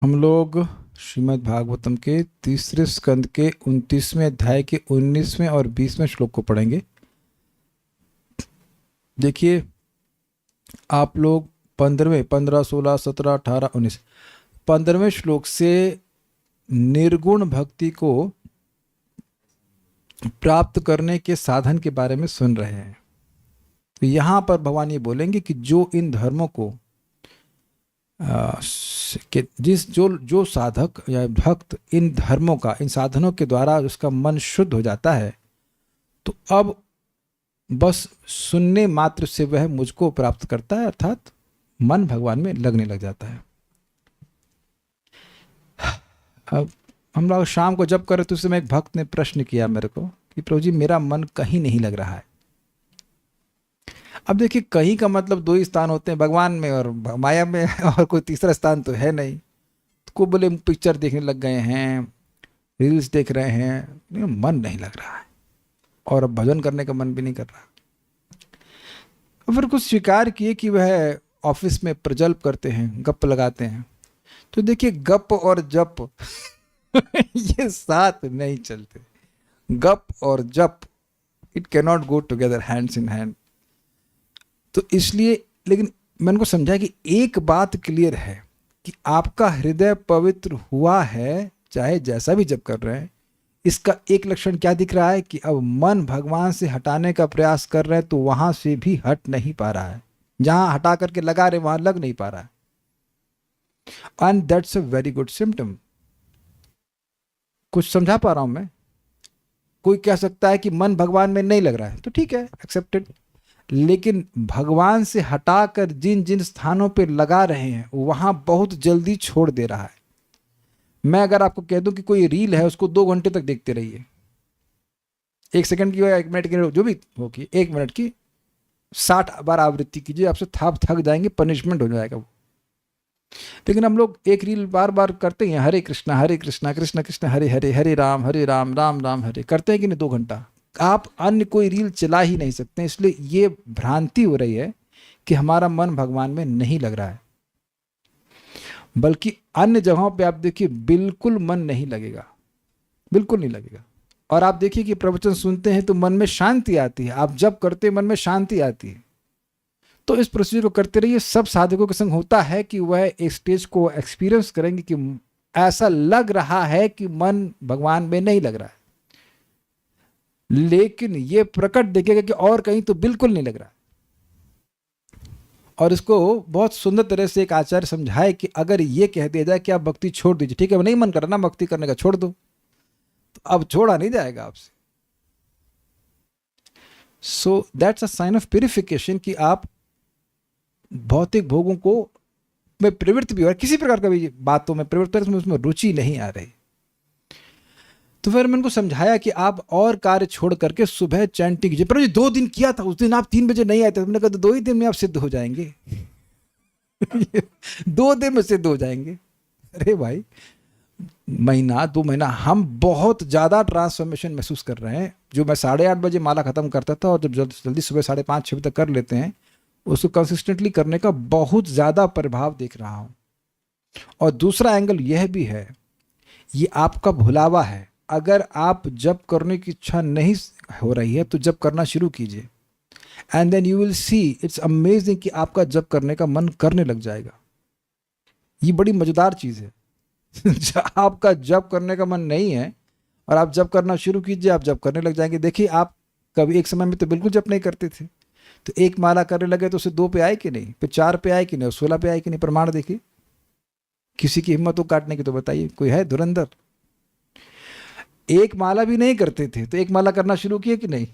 हम लोग श्रीमद् भागवतम के तीसरे स्कंद के 29वें अध्याय के 19वें और 20वें श्लोक को पढ़ेंगे। देखिए, आप लोग 15वें 15, 16, 17, 18, 19 15वें श्लोक से निर्गुण भक्ति को प्राप्त करने के साधन के बारे में सुन रहे हैं। तो यहाँ पर भगवान ये बोलेंगे कि जो इन धर्मों को कि जिस जो जो साधक या भक्त इन धर्मों का, इन साधनों के द्वारा उसका मन शुद्ध हो जाता है, तो अब बस सुनने मात्र से वह मुझको प्राप्त करता है, अर्थात मन भगवान में लगने लग जाता है। अब हम लोग शाम को जब कर रहे थे उस समय एक भक्त ने प्रश्न किया मेरे को कि प्रभु जी, मेरा मन कहीं नहीं लग रहा है। अब देखिए, कहीं का मतलब दो ही स्थान होते हैं, भगवान में और माया में, और कोई तीसरा स्थान तो है नहीं। को बोले पिक्चर देखने लग गए हैं, रील्स देख रहे हैं, मन नहीं लग रहा है और अब भजन करने का मन भी नहीं कर रहा। और फिर कुछ स्वीकार किए कि वह ऑफिस में प्रजल्प करते हैं, गप लगाते हैं। तो देखिए, गप और जप ये साथ नहीं चलते। गप और जप, it can not go together hands in hand. तो इसलिए, लेकिन मैंने को समझा कि एक बात क्लियर है कि आपका हृदय पवित्र हुआ है, चाहे जैसा भी जप कर रहे हैं। इसका एक लक्षण क्या दिख रहा है कि अब मन भगवान से हटाने का प्रयास कर रहे हैं तो वहां से भी हट नहीं पा रहा है। जहां हटा करके लगा रहे वहां लग नहीं पा रहा है। And that's a very good symptom. कुछ समझा पा रहा हूं मैं? कोई कह सकता है कि मन भगवान में नहीं लग रहा है, तो ठीक है, एक्सेप्टेड। लेकिन भगवान से हटाकर जिन जिन स्थानों पे लगा रहे हैं वहां बहुत जल्दी छोड़ दे रहा है। मैं अगर आपको कह दूं कि कोई रील है, उसको 2 घंटे तक देखते रहिए, 1 सेकंड की हो या 1 मिनट की, जो भी होगी, 1 मिनट की 60 बार आवृत्ति कीजिए, आपसे थक जाएंगे, पनिशमेंट हो जाएगा वो। लेकिन हम लोग एक रील बार बार करते हैं, हरे कृष्णा कृष्ण कृष्ण हरे हरे, हरे राम राम राम हरे, करते हैं कि नहीं 2 घंटा। आप अन्य कोई रील चला ही नहीं सकते। इसलिए ये भ्रांति हो रही है कि हमारा मन भगवान में नहीं लग रहा है, बल्कि अन्य जगहों पे आप देखिए बिल्कुल मन नहीं लगेगा, बिल्कुल नहीं लगेगा। और आप देखिए कि प्रवचन सुनते हैं तो मन में शांति आती है, आप जब करते हैं मन में शांति आती है। तो इस प्रोसीजर को करते रहिए। सब साधकों के संग होता है कि वह एक स्टेज को एक्सपीरियंस करेंगे कि ऐसा लग रहा है कि मन भगवान में नहीं लग रहा है, लेकिन ये प्रकट दिखेगा कि और कहीं तो बिल्कुल नहीं लग रहा। और इसको बहुत सुंदर तरह से एक आचार्य समझाए कि अगर ये कह दिया जाए कि आप भक्ति छोड़ दीजिए, ठीक है, नहीं मन कर रहा ना भक्ति करने का, छोड़ दो, तो अब छोड़ा नहीं जाएगा आपसे। So that's a sign of purification कि आप भौतिक भोगों को में प्रवृत्ति भी हो, किसी प्रकार का भी बातों में प्रवृत्ति, उसमें रुचि नहीं आ रही। तो फिर मैंने उनको समझाया कि आप और कार्य छोड़ करके सुबह चैंटिंग कीजिए। पर 2 दिन किया था, उस दिन आप 3 बजे नहीं आए थे। मैंने कहा तो 2 ही दिन में आप सिद्ध हो जाएंगे। 2 दिन में सिद्ध हो जाएंगे। अरे भाई, महीना 2 महीना हम बहुत ज़्यादा ट्रांसफॉर्मेशन महसूस कर रहे हैं। जो मैं 8:30 बजे माला ख़त्म करता था और जब जल्दी सुबह 5:30 6 बजे तक कर लेते हैं, उसको कंसिस्टेंटली करने का बहुत ज़्यादा प्रभाव देख रहा हूँ। और दूसरा एंगल यह भी है, ये आपका भुलावा है। अगर आप जप करने की इच्छा नहीं हो रही है तो जप करना शुरू कीजिए, and then you will see it's amazing कि आपका जप करने का मन करने लग जाएगा। ये बड़ी मजेदार चीज़ है। आपका जप करने का मन नहीं है और आप जप करना शुरू कीजिए, आप जप करने लग जाएंगे। देखिए, आप कभी एक समय में तो बिल्कुल जप नहीं करते थे, तो 1 माला करने लगे तो उसे 2 पे आए कि नहीं, फिर 4 पे आए कि नहीं, और 16 पे आए कि नहीं। प्रमाण देखिए। किसी की हिम्मत हो काटने की तो बताइए, कोई है धुरंधर? 1 माला भी नहीं करते थे तो 1 माला करना शुरू किए कि नहीं,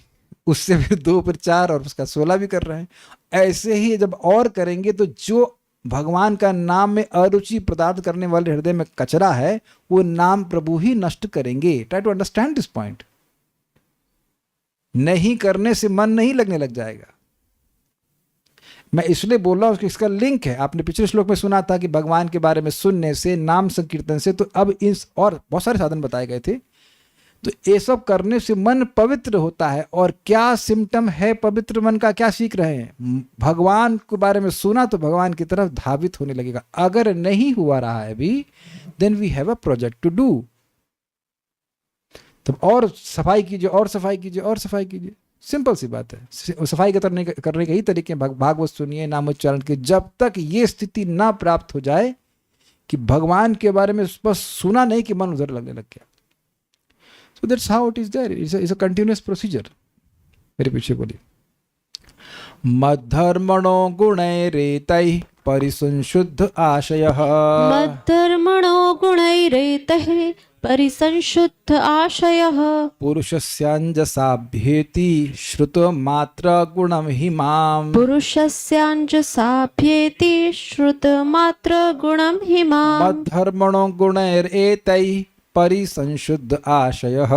उससे फिर 2, फिर 4 और उसका 16 भी कर रहे हैं। ऐसे ही जब और करेंगे तो जो भगवान का नाम में अरुचि पदार्थ करने वाले हृदय में कचरा है, वो नाम प्रभु ही नष्ट करेंगे। Try to understand this point. नहीं करने से मन नहीं लगने लग जाएगा। मैं इसलिए बोल रहा हूं कि इसका लिंक है। आपने पिछले श्लोक में सुना था कि भगवान के बारे में सुनने से, नाम संकीर्तन से, तो अब इस और बहुत सारे साधन बताए गए थे। तो ये सब करने से मन पवित्र होता है। और क्या सिम्टम है पवित्र मन का, क्या सीख रहे हैं? भगवान के बारे में सुना तो भगवान की तरफ धावित होने लगेगा। अगर नहीं हुआ रहा है अभी, then we have a project to do. तो और सफाई कीजिए, और सफाई कीजिए, और सफाई कीजिए। सिंपल सी बात है। सफाई करने के ही तरीके हैं। भागवत सुनिए, नामोच्चारण के, जब तक ये स्थिति ना प्राप्त हो जाए कि भगवान के बारे में बस सुना नहीं कि मन उधर लगने लग गया। So that's how it is there. It's a continuous procedure. मेरे पीछे बोलिए। मद्धर्मणो गुणैरेतैः परिसंशुद्ध आशयः। मद्धर्मणो गुणैरेतैः परिसंशुद्ध आशयः। पुरुषस्याञ्जसाभ्येति श्रुतमात्र गुणं हि माम्। पुरुषस्याञ्जसाभ्येति श्रुतमात्र गुणं हि माम्। मद्धर्मणो गुणैरेतैः परिसंशुद्ध आशयः।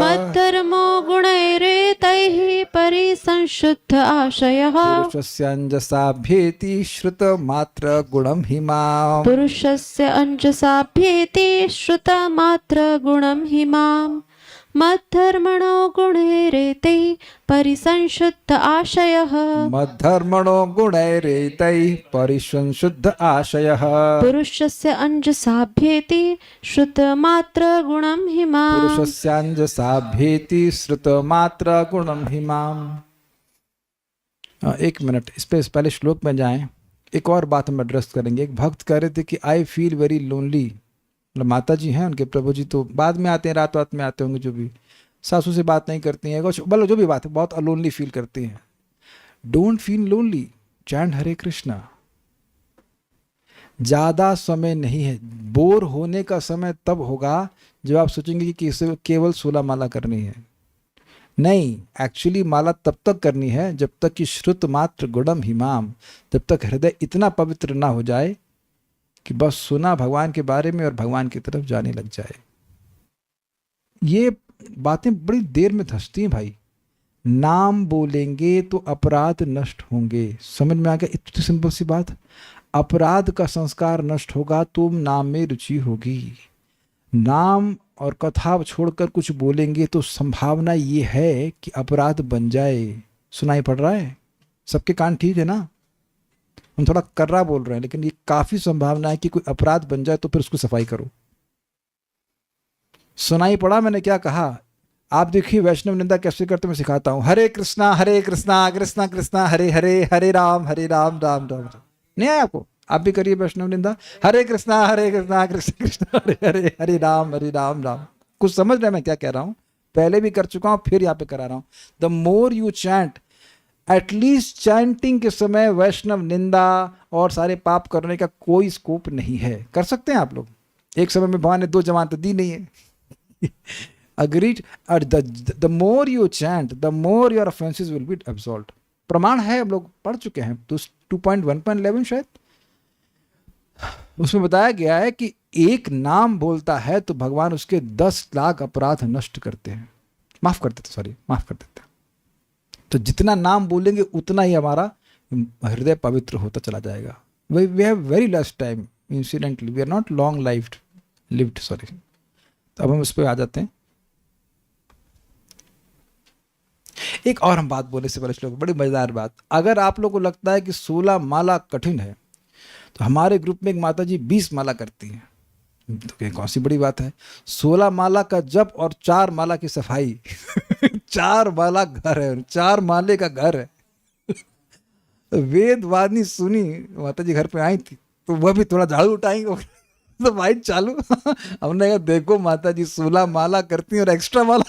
मद्धर्मो गुणैरेतैः परिसंशुद्ध आशयः। पुरुषस्याञ्जसाभ्येति श्रुतमात्र गुणं हि माम्। पुरुषस्य अंजसाभ्येति श्रुतमात्र गुणं हि माम्। मद्धर्मणो गुणैरेतैः परिसंशुद्ध आशयः। मद्धर्मणो गुणैरेतैः परिसंशुद्ध आशयः। पुरुषस्य अंजसाभ्येति श्रुतमात्र गुणं हि माम्। पुरुषस्याञ्जसाभ्येति श्रुतमात्र गुणं हि माम्। एक मिनट, इस पे पहले श्लोक में जाएं। एक और बात हम एड्रेस करेंगे। एक भक्त कह रहे थे कि आई फील वेरी लोनली। मतलब माता जी हैं, उनके प्रभु जी तो बाद में आते हैं, रात में आते होंगे, जो भी सासू से बात नहीं करती हैं, कुछ बोलो जो भी बात है, बहुत अलोनली फील करती हैं। डोंट फील लोनली, चैंट हरे कृष्णा। ज़्यादा समय नहीं है। बोर होने का समय तब होगा जब आप सोचेंगे कि इसे केवल 16 माला करनी है। नहीं, एक्चुअली माला तब तक करनी है जब तक कि श्रुत मात्र गुणम हिमाम, जब तक हृदय इतना पवित्र ना हो जाए कि बस सुना भगवान के बारे में और भगवान की तरफ जाने लग जाए। ये बातें बड़ी देर में धंसती हैं भाई। नाम बोलेंगे तो अपराध नष्ट होंगे। समझ में आ गया? इतनी सिंपल सी बात। अपराध का संस्कार नष्ट होगा तो नाम में रुचि होगी। नाम और कथा छोड़कर कुछ बोलेंगे तो संभावना ये है कि अपराध बन जाए। सुनाई पड़ रहा है? सबके कान ठीक है ना? हम थोड़ा कर्रा बोल रहे हैं, लेकिन ये काफी संभावना है कि कोई अपराध बन जाए, तो फिर उसको सफाई करो। सुनाई पड़ा मैंने क्या कहा? आप देखिए वैष्णव निंदा कैसे करते मैं सिखाता हूं। हरे कृष्णा कृष्णा कृष्णा हरे हरे, हरे राम राम राम। नहीं आया आपको? आप भी करिए वैष्णव निंदा। हरे कृष्णा कृष्णा कृष्णा हरे हरे, हरे राम राम। कुछ समझ रहे हैं मैं क्या कह रहा हूं? पहले भी कर चुका हूं, फिर यहाँ पे करा रहा हूं। The more you chant, at least chanting के समय वैष्णव निंदा और सारे पाप करने का कोई स्कोप नहीं है। कर सकते हैं आप लोग। एक समय में भगवान ने 2 जमानत दी नहीं है। Agreed. The more you chant, the more your offences will be absolved. प्रमाण है, हम लोग पढ़ चुके हैं। तो 2.1.11 शायद उसमें बताया गया है कि एक नाम बोलता है तो भगवान उसके 10 लाख अपराध नष्ट करते हैं, माफ कर देते हैं। तो जितना नाम बोलेंगे उतना ही हमारा हृदय पवित्र होता चला जाएगा। We have very less time incidentally, we are not long lived sorry. तो अब हम उस पर आ जाते हैं। एक और हम बात बोलने से पहले श्लोक, बड़ी मजेदार बात। अगर आप लोग को लगता है कि 16 माला कठिन है, तो हमारे ग्रुप में एक माता जी 20 माला करती हैं। तो कौन सी बड़ी बात है? 16 माला का जप और 4 माला की सफाई। 4 माला घर है, 4 माले का घर है। वेद वाणी सुनी, माता जी घर पे आई थी तो वह भी थोड़ा झाड़ू उठाएंगे तो वाइट चालू। हमने कहा देखो माता जी 16 माला करती हैं और एक्स्ट्रा माला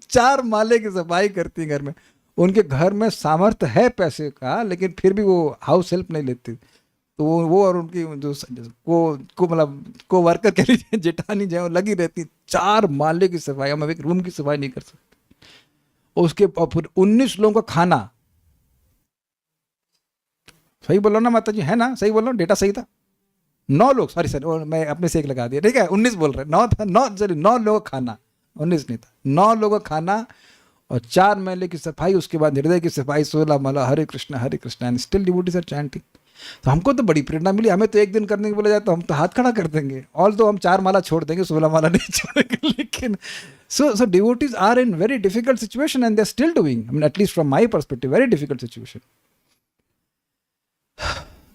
4 माले की सफाई करती हैं घर में। उनके घर में सामर्थ्य है पैसे का, लेकिन फिर भी वो हाउस हेल्प नहीं लेती। तो वो और उनकी जो मतलब को वर्कर कह लीजिए, जेठानी जो है, लगी रहती 4 माले की सफाई। हम एक रूम की सफाई नहीं कर सकते। उसके फिर 19 लोगों का खाना। सही बोल रहा ना माता जी? है ना? सही बोल रहा हूँ? डेटा सही था? 9 लोग, सॉरी मैं अपने से एक लगा दिया, ठीक है? 19 बोल रहे, 9 था, 9 लोगों का खाना, 19 नहीं था। 9 लोगों का खाना और 4 माले की सफाई। उसके बाद हृदय की सफाई, 16 माला Hare Krishna and still devotees are chanting. तो हमको तो बड़ी प्रेरणा मिली। हमें तो एक दिन करने के बोला जाए तो हम तो हाथ खड़ा कर देंगे। और तो हम 4 माला छोड़ देंगे, 16 माला नहीं छोड़ेंगे। लेकिन so devotees are in very difficult situation and they're still doing, I mean at least from my perspective, very difficult situation.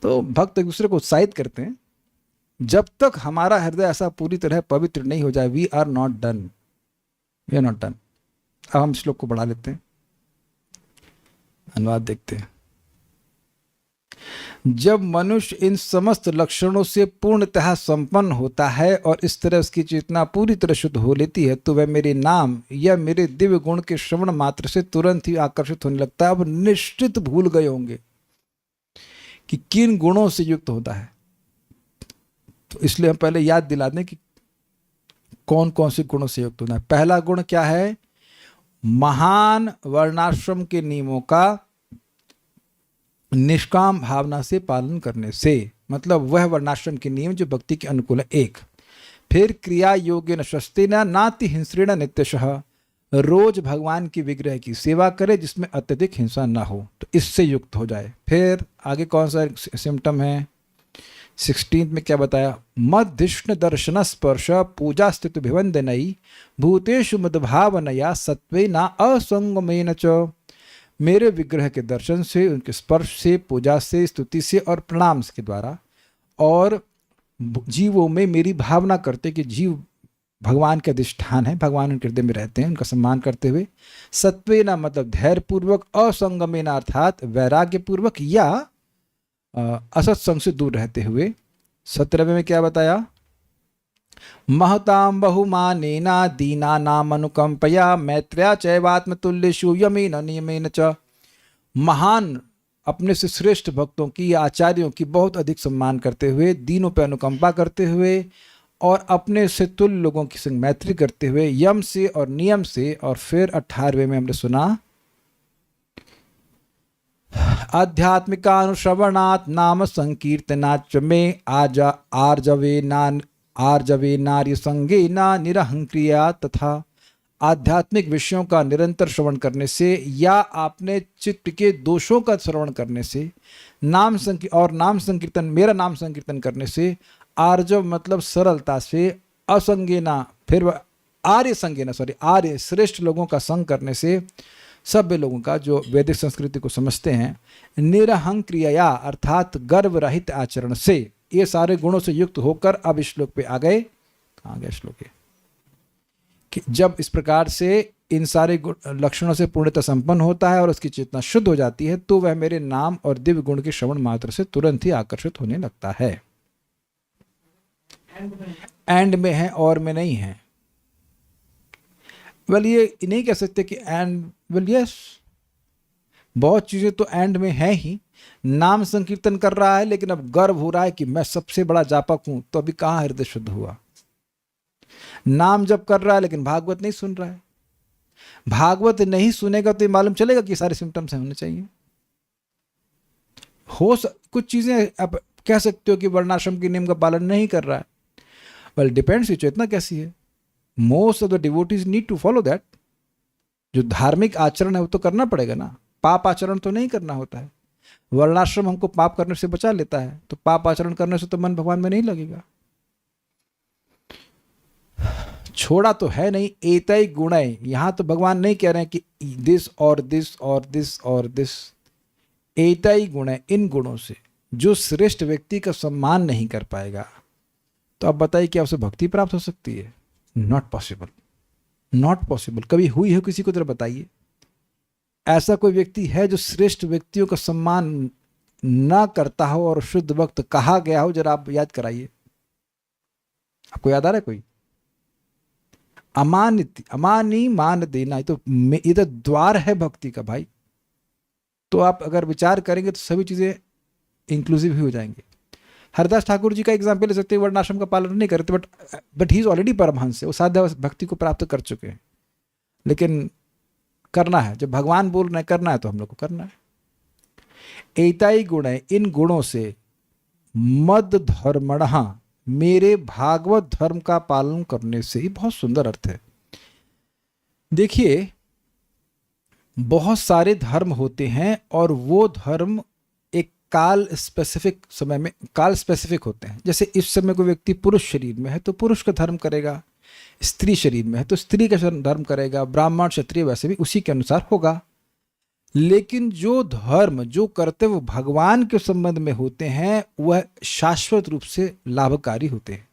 तो भक्त एक दूसरे को उत्साहित करते हैं, जब तक हमारा हृदय ऐसा पूरी तरह पवित्र नहीं हो जाए, we are not done, we are not done. अब हम श्लोक को बढ़ा लेते हैं, अनुवाद देखते हैं। जब मनुष्य इन समस्त लक्षणों से पूर्णतः संपन्न होता है और इस तरह उसकी चेतना पूरी तरह शुद्ध हो लेती है, तो वह मेरे नाम या मेरे दिव्य गुण के श्रवण मात्र से तुरंत ही आकर्षित होने लगता है। अब निश्चित भूल गए होंगे कि किन गुणों से युक्त होता है, तो इसलिए हम पहले याद दिला दें कि कौन कौन से गुणों से युक्त होता है। पहला गुण क्या है? महान वर्णाश्रम के नियमों का निष्काम भावना से पालन करने से, मतलब वह वर्णाश्रम के नियम जो भक्ति के अनुकूल है। एक, फिर क्रिया योगेन शस्त्रेण नाति हिंस्रेण नित्यशः, रोज भगवान की विग्रह की सेवा करे जिसमें अत्यधिक हिंसा ना हो, तो इससे युक्त हो जाए। फिर आगे कौन सा सिम्टम है? 16 में क्या बताया? मद्धिष्ण दर्शन स्पर्श पूजा स्थित भिवंदनई भूतेषु मद्भावनया सत्वेना असंगमेन च, मेरे विग्रह के दर्शन से, उनके स्पर्श से, पूजा से, स्तुति से और प्रणाम के द्वारा, और जीवों में मेरी भावना करते कि जीव भगवान के अधिष्ठान है, भगवान उनके हृदय में रहते हैं, उनका सम्मान करते हुए, सत्वेना मतलब धैर्यपूर्वक, असंगमेना अर्थात वैराग्यपूर्वक या असत्संग से दूर रहते हुए। 17वें में क्या बताया? महतां बहुमानेना दीनानाम अनुकंपया मैत्र्या चैवात्मतुल्येषु यमेन नियमेन च, महान अपने से श्रेष्ठ भक्तों की या आचार्यों की बहुत अधिक सम्मान करते हुए, दीनों पर अनुकंपा करते हुए और अपने से तुल्य लोगों की संग मैत्री करते हुए, यम से और नियम से। और फिर 18वें में हमने सुना आध्यात्मिकानुश्रवणात् नाम संकीर्तनाच्च में आर्जवे नार्य संगे ना निरहंक्रिया, तथा आध्यात्मिक विषयों का निरंतर श्रवण करने से या आपने चित्त के दोषों का श्रवण करने से, नाम संकीर्तन, मेरा नाम संकीर्तन करने से, आर्जव मतलब सरलता से, असंगेना फिर आर्य श्रेष्ठ लोगों का संग करने से, सभ्य लोगों का जो वैदिक संस्कृति को समझते हैं, निरहंक्रिया अर्थात गर्व रहित आचरण से, ये सारे गुणों से युक्त होकर अब इस श्लोक पे आ गए। कहाँ गया श्लोक है? कि जब इस प्रकार से इन सारे लक्षणों से पूर्णतः संपन्न होता है और उसकी चेतना शुद्ध हो जाती है, तो वह मेरे नाम और दिव्य गुण के श्रवण मात्र से तुरंत ही आकर्षित होने लगता है। एंड में है और में नहीं है। वेल ये नहीं कह सकते कि एंड, वेल यस, बहुत चीजें तो एंड में है ही। नाम संकीर्तन कर रहा है लेकिन अब गर्व हो रहा है कि मैं सबसे बड़ा जापक हूं, तो अभी कहां हृदय शुद्ध हुआ? नाम जप कर रहा है लेकिन भागवत नहीं सुन रहा है। भागवत नहीं सुनेगा तो ये मालूम चलेगा कि सारे सिम्टम्स होने चाहिए। कुछ चीजें आप कह सकते हो कि वर्णाश्रम के नियम का पालन नहीं कर रहा है। वेल डिपेंड्स की चेतना कैसी है। Most of the devotees need to follow that. जो धार्मिक आचरण है वो तो करना पड़ेगा ना, पाप आचरण तो नहीं करना होता है। वर्णाश्रम हमको पाप करने से बचा लेता है, तो पाप आचरण करने से तो मन भगवान में नहीं लगेगा। छोड़ा तो है नहीं, एतै गुणै। यहां तो भगवान नहीं कह रहे हैं कि दिस और दिस और दिस और दिस, एतै गुणै, इन गुणों से जो श्रेष्ठ व्यक्ति का सम्मान नहीं कर पाएगा, तो अब बताइए क्या उसे भक्ति प्राप्त हो सकती है? Not possible, not possible. कभी हुई है किसी को? जरा बताइए, ऐसा कोई व्यक्ति है जो श्रेष्ठ व्यक्तियों का सम्मान ना करता हो और शुद्ध भक्त कहा गया हो? जरा आप याद कराइए, आपको याद आ रहा है कोई? अमानी मान देना, ये तो द्वार है भक्ति का भाई। तो आप अगर विचार करेंगे तो सभी चीजें इंक्लूसिव ही हो जाएंगे। हरदास ठाकुर जी का एग्जाम्पल ले सकते हैं, वर्णाश्रम का पालन नहीं करते, बट ही इज ऑलरेडी परमहंस है, वो साध्य भक्ति को प्राप्त कर चुके हैं। लेकिन करना है, जब भगवान बोल रहे हैं करना है तो हम लोग को करना है। एताई गुण है, इन गुणों से मद धर्मणः, मेरे भागवत धर्म का पालन करने से ही। बहुत सुंदर अर्थ है। देखिए, बहुत सारे धर्म होते हैं और वो धर्म एक काल स्पेसिफिक समय में काल स्पेसिफिक होते हैं। जैसे इस समय कोई व्यक्ति पुरुष शरीर में है तो पुरुष का धर्म करेगा, स्त्री शरीर में है तो स्त्री का धर्म करेगा, ब्राह्मण क्षत्रिय वैसे भी उसी के अनुसार होगा। लेकिन जो धर्म, जो कर्तव्य भगवान के संबंध में होते हैं वह शाश्वत रूप से लाभकारी होते हैं।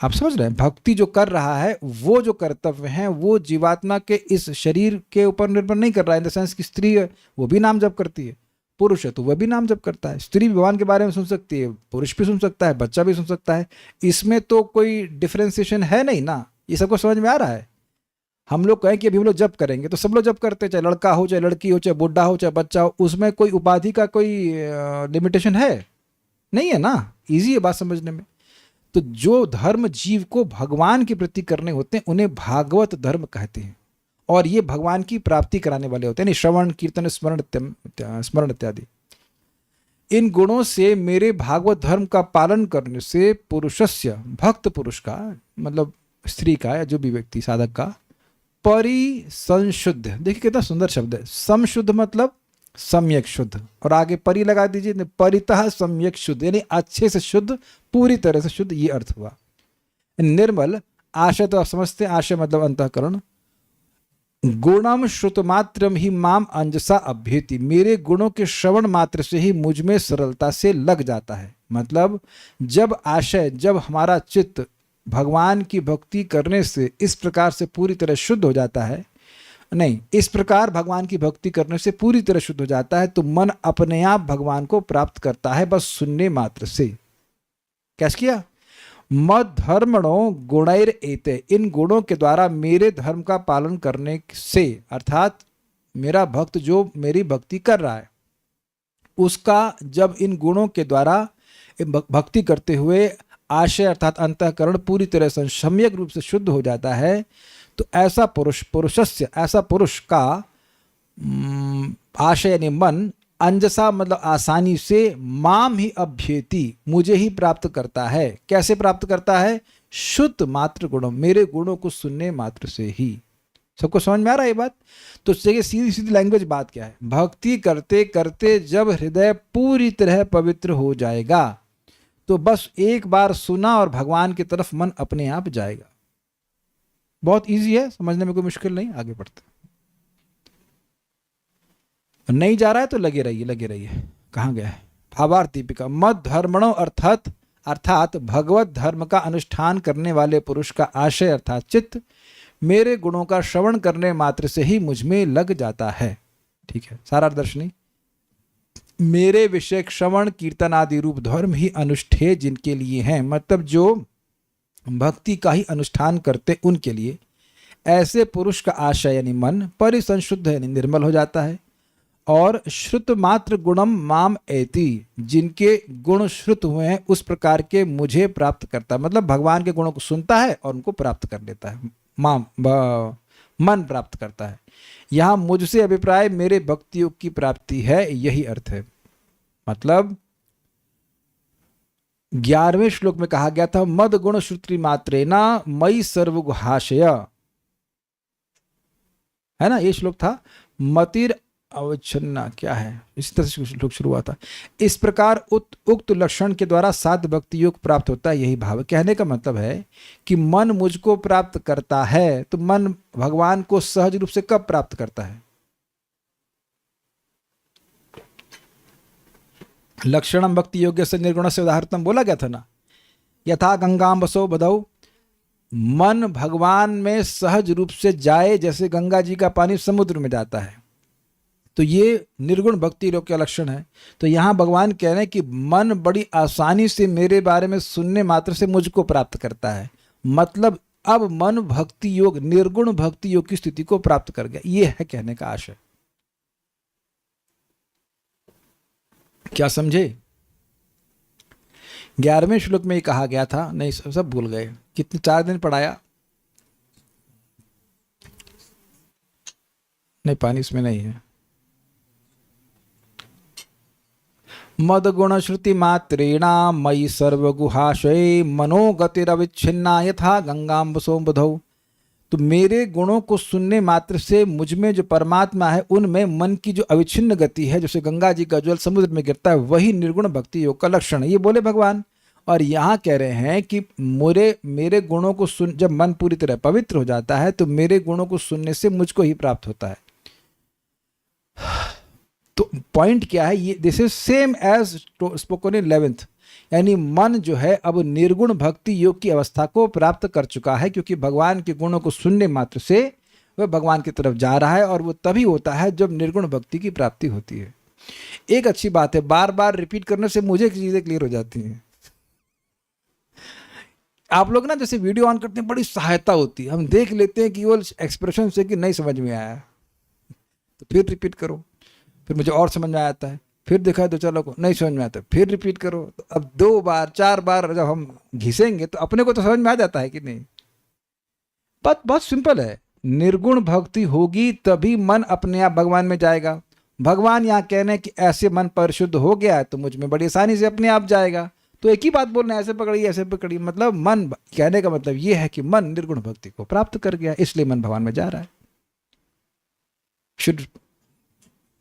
आप समझ रहे हैं? भक्ति जो कर रहा है वो जो कर्तव्य हैं वो जीवात्मा के इस शरीर के ऊपर निर्भर नहीं कर रहा है। इन द सेंस की स्त्री है वो भी नाम जप करती है, पुरुष है तो वह भी नाम जप करता है। स्त्री भगवान के बारे में सुन सकती है, पुरुष भी सुन सकता है, बच्चा भी सुन सकता है। इसमें तो कोई डिफ्रेंसिएशन है नहीं ना। ये सबको समझ में आ रहा है? हम लोग कहें कि अभी हम लोग जप करेंगे तो सब लोग जप करते हैं, चाहे लड़का हो, चाहे लड़की हो, चाहे बुढ़ा हो, चाहे बच्चा हो। उसमें कोई उपाधि का कोई लिमिटेशन है नहीं है ना। ईजी है बात समझने में। तो जो धर्म जीव को भगवान के प्रति करने होते हैं उन्हें भागवत धर्म कहते हैं, और ये भगवान की प्राप्ति कराने वाले होते हैं। श्रवण, कीर्तन, स्मरण इत्यादि। इन गुणों से मेरे भागवत धर्म का पालन करने से पुरुषस्य, भक्त पुरुष का मतलब स्त्री का या जो भी व्यक्ति साधक का, परिसंशुद्ध, देखिए कितना सुंदर शब्द है। समशुद्ध मतलब सम्यक शुद्ध, और आगे परि लगा दीजिए, परितः सम्यक शुद्ध, यानी अच्छे से शुद्ध, पूरी तरह से शुद्ध, ये अर्थ हुआ। निर्मल, आशय तो आप समझते हैं, आशय मतलब अंतःकरण। गुणम श्रुत मात्रम ही माम अंजसा अभ्येति, मेरे गुणों के श्रवण मात्र से ही मुझ में सरलता से लग जाता है। मतलब जब आशय, जब हमारा चित्त भगवान की भक्ति करने से इस प्रकार से पूरी तरह शुद्ध हो जाता है, नहीं, इस प्रकार भगवान की भक्ति करने से पूरी तरह शुद्ध हो जाता है, तो मन अपने आप भगवान को प्राप्त करता है बस सुनने मात्र से। कैसे किया? मद धर्मणो गुणैर एते, इन गुणों के द्वारा मेरे धर्म का पालन करने से, अर्थात मेरा भक्त जो मेरी भक्ति कर रहा है उसका जब इन गुणों के द्वारा भक्ति करते हुए आशय अर्थात अंतःकरण पूरी तरह से सम्यक रूप से शुद्ध हो जाता है, तो ऐसा पुरुष, पुरुषस्य, ऐसा पुरुष का आशय यानी मन, अंजसा मतलब आसानी से, माम ही अभ्येति, मुझे ही प्राप्त करता है। कैसे प्राप्त करता है? शुद्ध मात्र गुणों, मेरे गुणों को सुनने मात्र से ही। सबको समझ में आ रहा है ये बात? तो चाहिए सीधी सीधी लैंग्वेज बात क्या है? भक्ति करते करते जब हृदय पूरी तरह पवित्र हो जाएगा तो बस एक बार सुना और भगवान की तरफ मन अपने आप जाएगा। बहुत इजी है, समझने में कोई मुश्किल नहीं। आगे बढ़ते। नहीं जा रहा है तो लगे रहिए, लगे रहिए। कहाँ गया है? भावार्थ दीपिका। मद धर्मणो अर्थात भगवत धर्म का अनुष्ठान करने वाले पुरुष का आशय अर्थात चित्त मेरे गुणों का श्रवण करने मात्र से ही मुझ में लग जाता है। ठीक है, सारा दर्शनी। मेरे विषय श्रवण कीर्तन आदि रूप धर्म ही अनुष्ठेय जिनके लिए हैं, मतलब जो भक्ति का ही अनुष्ठान करते उनके लिए ऐसे पुरुष का आशय यानी मन परिसंशुद्ध यानी निर्मल हो जाता है, और श्रुत मात्र गुणम माम एति, जिनके गुण श्रुत हुए हैं उस प्रकार के मुझे प्राप्त करता है। मतलब भगवान के गुणों को सुनता है और उनको प्राप्त कर लेता है, मन प्राप्त करता है। यहाँ मुझसे अभिप्राय मेरे भक्ति योग की प्राप्ति है, यही अर्थ है। मतलब 11वें श्लोक में कहा गया था मद गुण श्रुति मात्रेना मई सर्वगुहाशय, है ना, ये श्लोक था। मतिर अवच्छन्ना क्या है, इसी तरह से श्लोक शुरू हुआ था। इस प्रकार उक्त लक्षण के द्वारा साध भक्ति योग प्राप्त होता है, यही भाव। कहने का मतलब है कि मन मुझको प्राप्त करता है, तो मन भगवान को सहज रूप से कब प्राप्त करता है? लक्षणम भक्ति योग्य से निर्गुण से उदाहरणम बोला गया था ना, यथा गंगाम बसो बदौ। मन भगवान में सहज रूप से जाए जैसे गंगा जी का पानी समुद्र में जाता है, तो ये निर्गुण भक्ति योग का लक्षण है। तो यहाँ भगवान कह रहे हैं कि मन बड़ी आसानी से मेरे बारे में सुनने मात्र से मुझको प्राप्त करता है। मतलब अब मन भक्ति योग, निर्गुण भक्ति योग की स्थिति को प्राप्त कर गया, ये है कहने का आशय। क्या समझे? 11वें श्लोक में ये कहा गया था, नहीं सब भूल गए, कितने 4 दिन पढ़ाया नहीं, पानी इसमें नहीं है। मद गुण श्रुति मात्रेणा मयि सर्वगुहाशय मनोगतिरविच्छिन्ना यथा गंगाम्बसो बुधौ। तो मेरे गुणों को सुनने मात्र से मुझ में जो परमात्मा है उनमें मन की जो अविच्छिन्न गति है, जैसे गंगा जी का जल समुद्र में गिरता है, वही निर्गुण भक्ति योग का लक्षण है, ये बोले भगवान। और यहाँ कह रहे हैं कि मेरे गुणों को सुन, जब मन पूरी तरह पवित्र हो जाता है तो मेरे गुणों को सुनने से मुझको ही प्राप्त होता है। तो पॉइंट क्या है, ये this is same as spoken in 11th, यानी मन जो है अब निर्गुण भक्ति योग की अवस्था को प्राप्त कर चुका है, क्योंकि भगवान के गुणों को सुनने मात्र से वह भगवान की तरफ जा रहा है, और वो तभी होता है जब निर्गुण भक्ति की प्राप्ति होती है। एक अच्छी बात है, बार बार रिपीट करने से मुझे चीजें क्लियर हो जाती हैं। आप लोग ना जैसे वीडियो ऑन करते हैं, बड़ी सहायता होती है, हम देख लेते हैं केवल एक्सप्रेशन से कि नहीं समझ में आया, तो फिर रिपीट करो, फिर मुझे और समझ में आता है, फिर देखा है तो चलो को नहीं समझ में आता, फिर रिपीट करो। तो अब 2 बार 4 बार जब हम घिसेंगे तो अपने को तो समझ में आ जाता है कि नहीं। बात बहुत सिंपल है, निर्गुण भक्ति होगी तभी मन अपने आप भगवान में जाएगा। भगवान यहाँ कह रहे हैं कि ऐसे मन परिशुद्ध हो गया है तो मुझ में बड़ी आसानी से अपने आप जाएगा। तो एक ही बात बोलना है, ऐसे पकड़िए ऐसे पकड़िए, मतलब मन, कहने का मतलब ये है कि मन निर्गुण भक्ति को प्राप्त कर गया, इसलिए मन भगवान में जा रहा है। शुड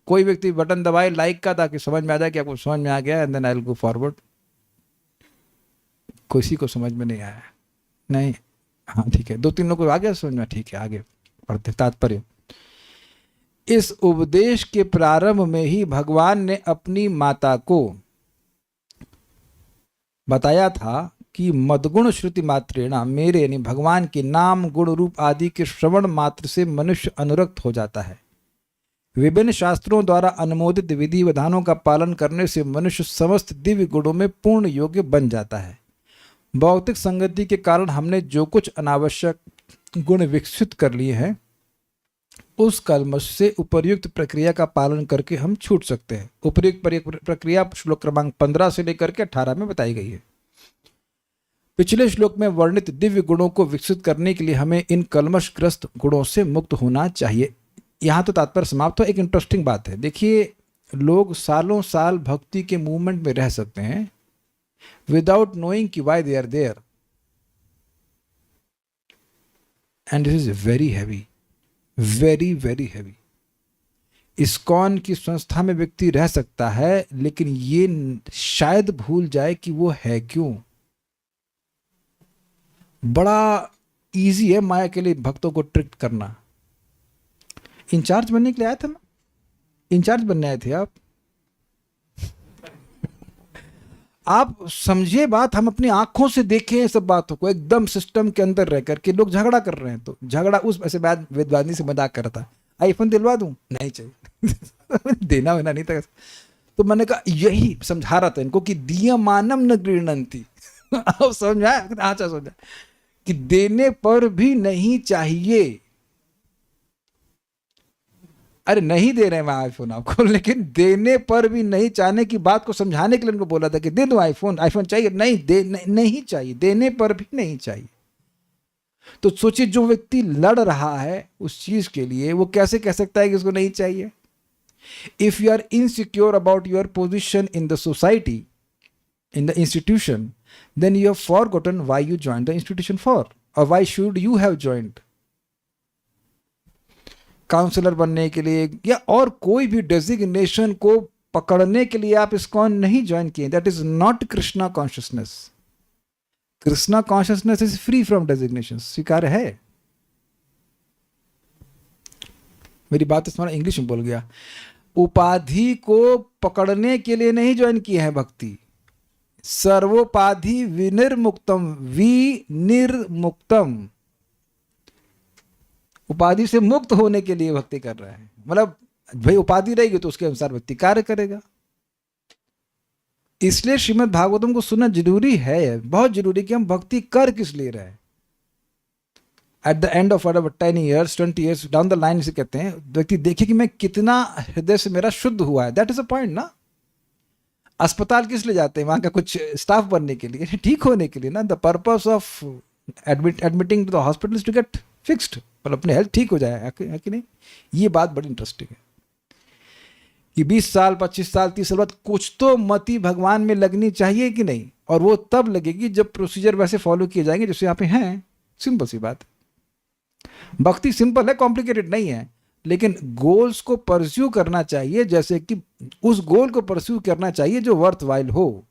कोई व्यक्ति बटन दबाए लाइक का ताकि समझ में आ जाए कि आपको समझ में आ गया, and then I will go forward. किसी को समझ में नहीं आया, नहीं, हाँ ठीक है, 2-3 लोगों को आ गया समझ में, ठीक है आगे पढ़ते। तात्पर्य, इस उपदेश के प्रारंभ में ही भगवान ने अपनी माता को बताया था कि मदगुण श्रुति मात्रेणा, मेरे यानी भगवान के नाम गुण रूप आदि के श्रवण मात्र से मनुष्य अनुरक्त हो जाता है। विभिन्न शास्त्रों द्वारा अनुमोदित विधि विधानों का पालन करने से मनुष्य समस्त दिव्य गुणों में पूर्ण योग्य बन जाता है। भौतिक संगति के कारण हमने जो कुछ अनावश्यक गुण विकसित कर लिए हैं, उस कल्मश से उपर्युक्त प्रक्रिया का पालन करके हम छूट सकते हैं। उपर्युक्त प्रक्रिया श्लोक क्रमांक 15 से लेकर के 18 में बताई गई है। पिछले श्लोक में वर्णित दिव्य गुणों को विकसित करने के लिए हमें इन कल्मशग्रस्त गुणों से मुक्त होना चाहिए। यहाँ तो तात्पर्य समाप्त हो। एक इंटरेस्टिंग बात है, देखिए, लोग सालों साल भक्ति के मूवमेंट में रह सकते हैं विदाउट नोइंग कि why they are there, and this is very heavy, very very heavy. ISKCON की संस्था में व्यक्ति रह सकता है, लेकिन ये शायद भूल जाए कि वो है क्यों। बड़ा इजी है माया के लिए भक्तों को ट्रिक करना। इंचार्ज बनने के लिए आया था ना, इंचार्ज बनने आए थे आप समझिए बात, हम अपनी आंखों से देखें ये सब बातों को, एकदम सिस्टम के अंदर रह करके लोग झगड़ा कर रहे हैं। तो झगड़ा उस ऐसे बाद वेदवादी से मजाक कर रहा था, आईफोन दिलवा दूं, नहीं चाहिए देना वेना नहीं था। तो मैंने कहा, यही समझा रहा था इनको कि दीयमानम न गृह्णन्ति अब समझ में आया? अच्छा समझा कि देने पर भी नहीं चाहिए। अरे नहीं दे रहे हैं मैं आईफोन आपको, लेकिन देने पर भी नहीं चाहने की बात को समझाने के लिए उनको बोला था कि दे दो आईफोन, आईफोन चाहिए, नहीं दे नहीं चाहिए, देने पर भी नहीं चाहिए। तो सोचिए, जो व्यक्ति लड़ रहा है उस चीज के लिए, वो कैसे कह सकता है कि उसको नहीं चाहिए। If you are insecure about your position in the society, in the institution, then you have forgotten why you joined the institution for, or why should you have joined। Counsellor बनने के लिए या और कोई भी डेजिग्नेशन को पकड़ने के लिए आप ISKCON नहीं ज्वाइन किए। That is not Krishna consciousness. Krishna consciousness is free from designation, स्वीकार है। मेरी बात तुम्हारा इंग्लिश में बोल गया। उपाधि को पकड़ने के लिए नहीं ज्वाइन किए हैं भक्ति। सर्वोपाधि विनिर्मुक्तम, विनिर्मुक्तम, उपाधि से मुक्त होने के लिए भक्ति कर रहा है। मतलब भाई उपाधि रहेगी तो उसके अनुसार व्यक्ति कार्य करेगा। इसलिए श्रीमद् भागवतम को सुनना जरूरी है, बहुत जरूरी, कि हम भक्ति कर किस लिए रहे। At the end of 10 years 20 years down the line से कहते हैं, व्यक्ति देखे कि मैं कितना हृदय से मेरा शुद्ध हुआ है। दैट इज अ पॉइंट ना। अस्पताल किस लिए जाते हैं? वहां का कुछ स्टाफ बनने के लिए, ठीक होने के लिए ना। The purpose of admitting to the hospital to get fixed, मतलब अपने हेल्थ ठीक हो जाए, है कि नहीं। ये बात बड़ी इंटरेस्टिंग है कि 20 साल 25 साल 30 साल बाद कुछ तो मति भगवान में लगनी चाहिए कि नहीं। और वो तब लगेगी जब प्रोसीजर वैसे फॉलो किए जाएंगे जैसे यहाँ पे हैं। सिंपल सी बात। भक्ति सिंपल है, कॉम्प्लिकेटेड नहीं है, लेकिन गोल्स को परस्यू करना चाहिए, जैसे कि उस गोल को परस्यू करना चाहिए जो वर्थ वाइल हो।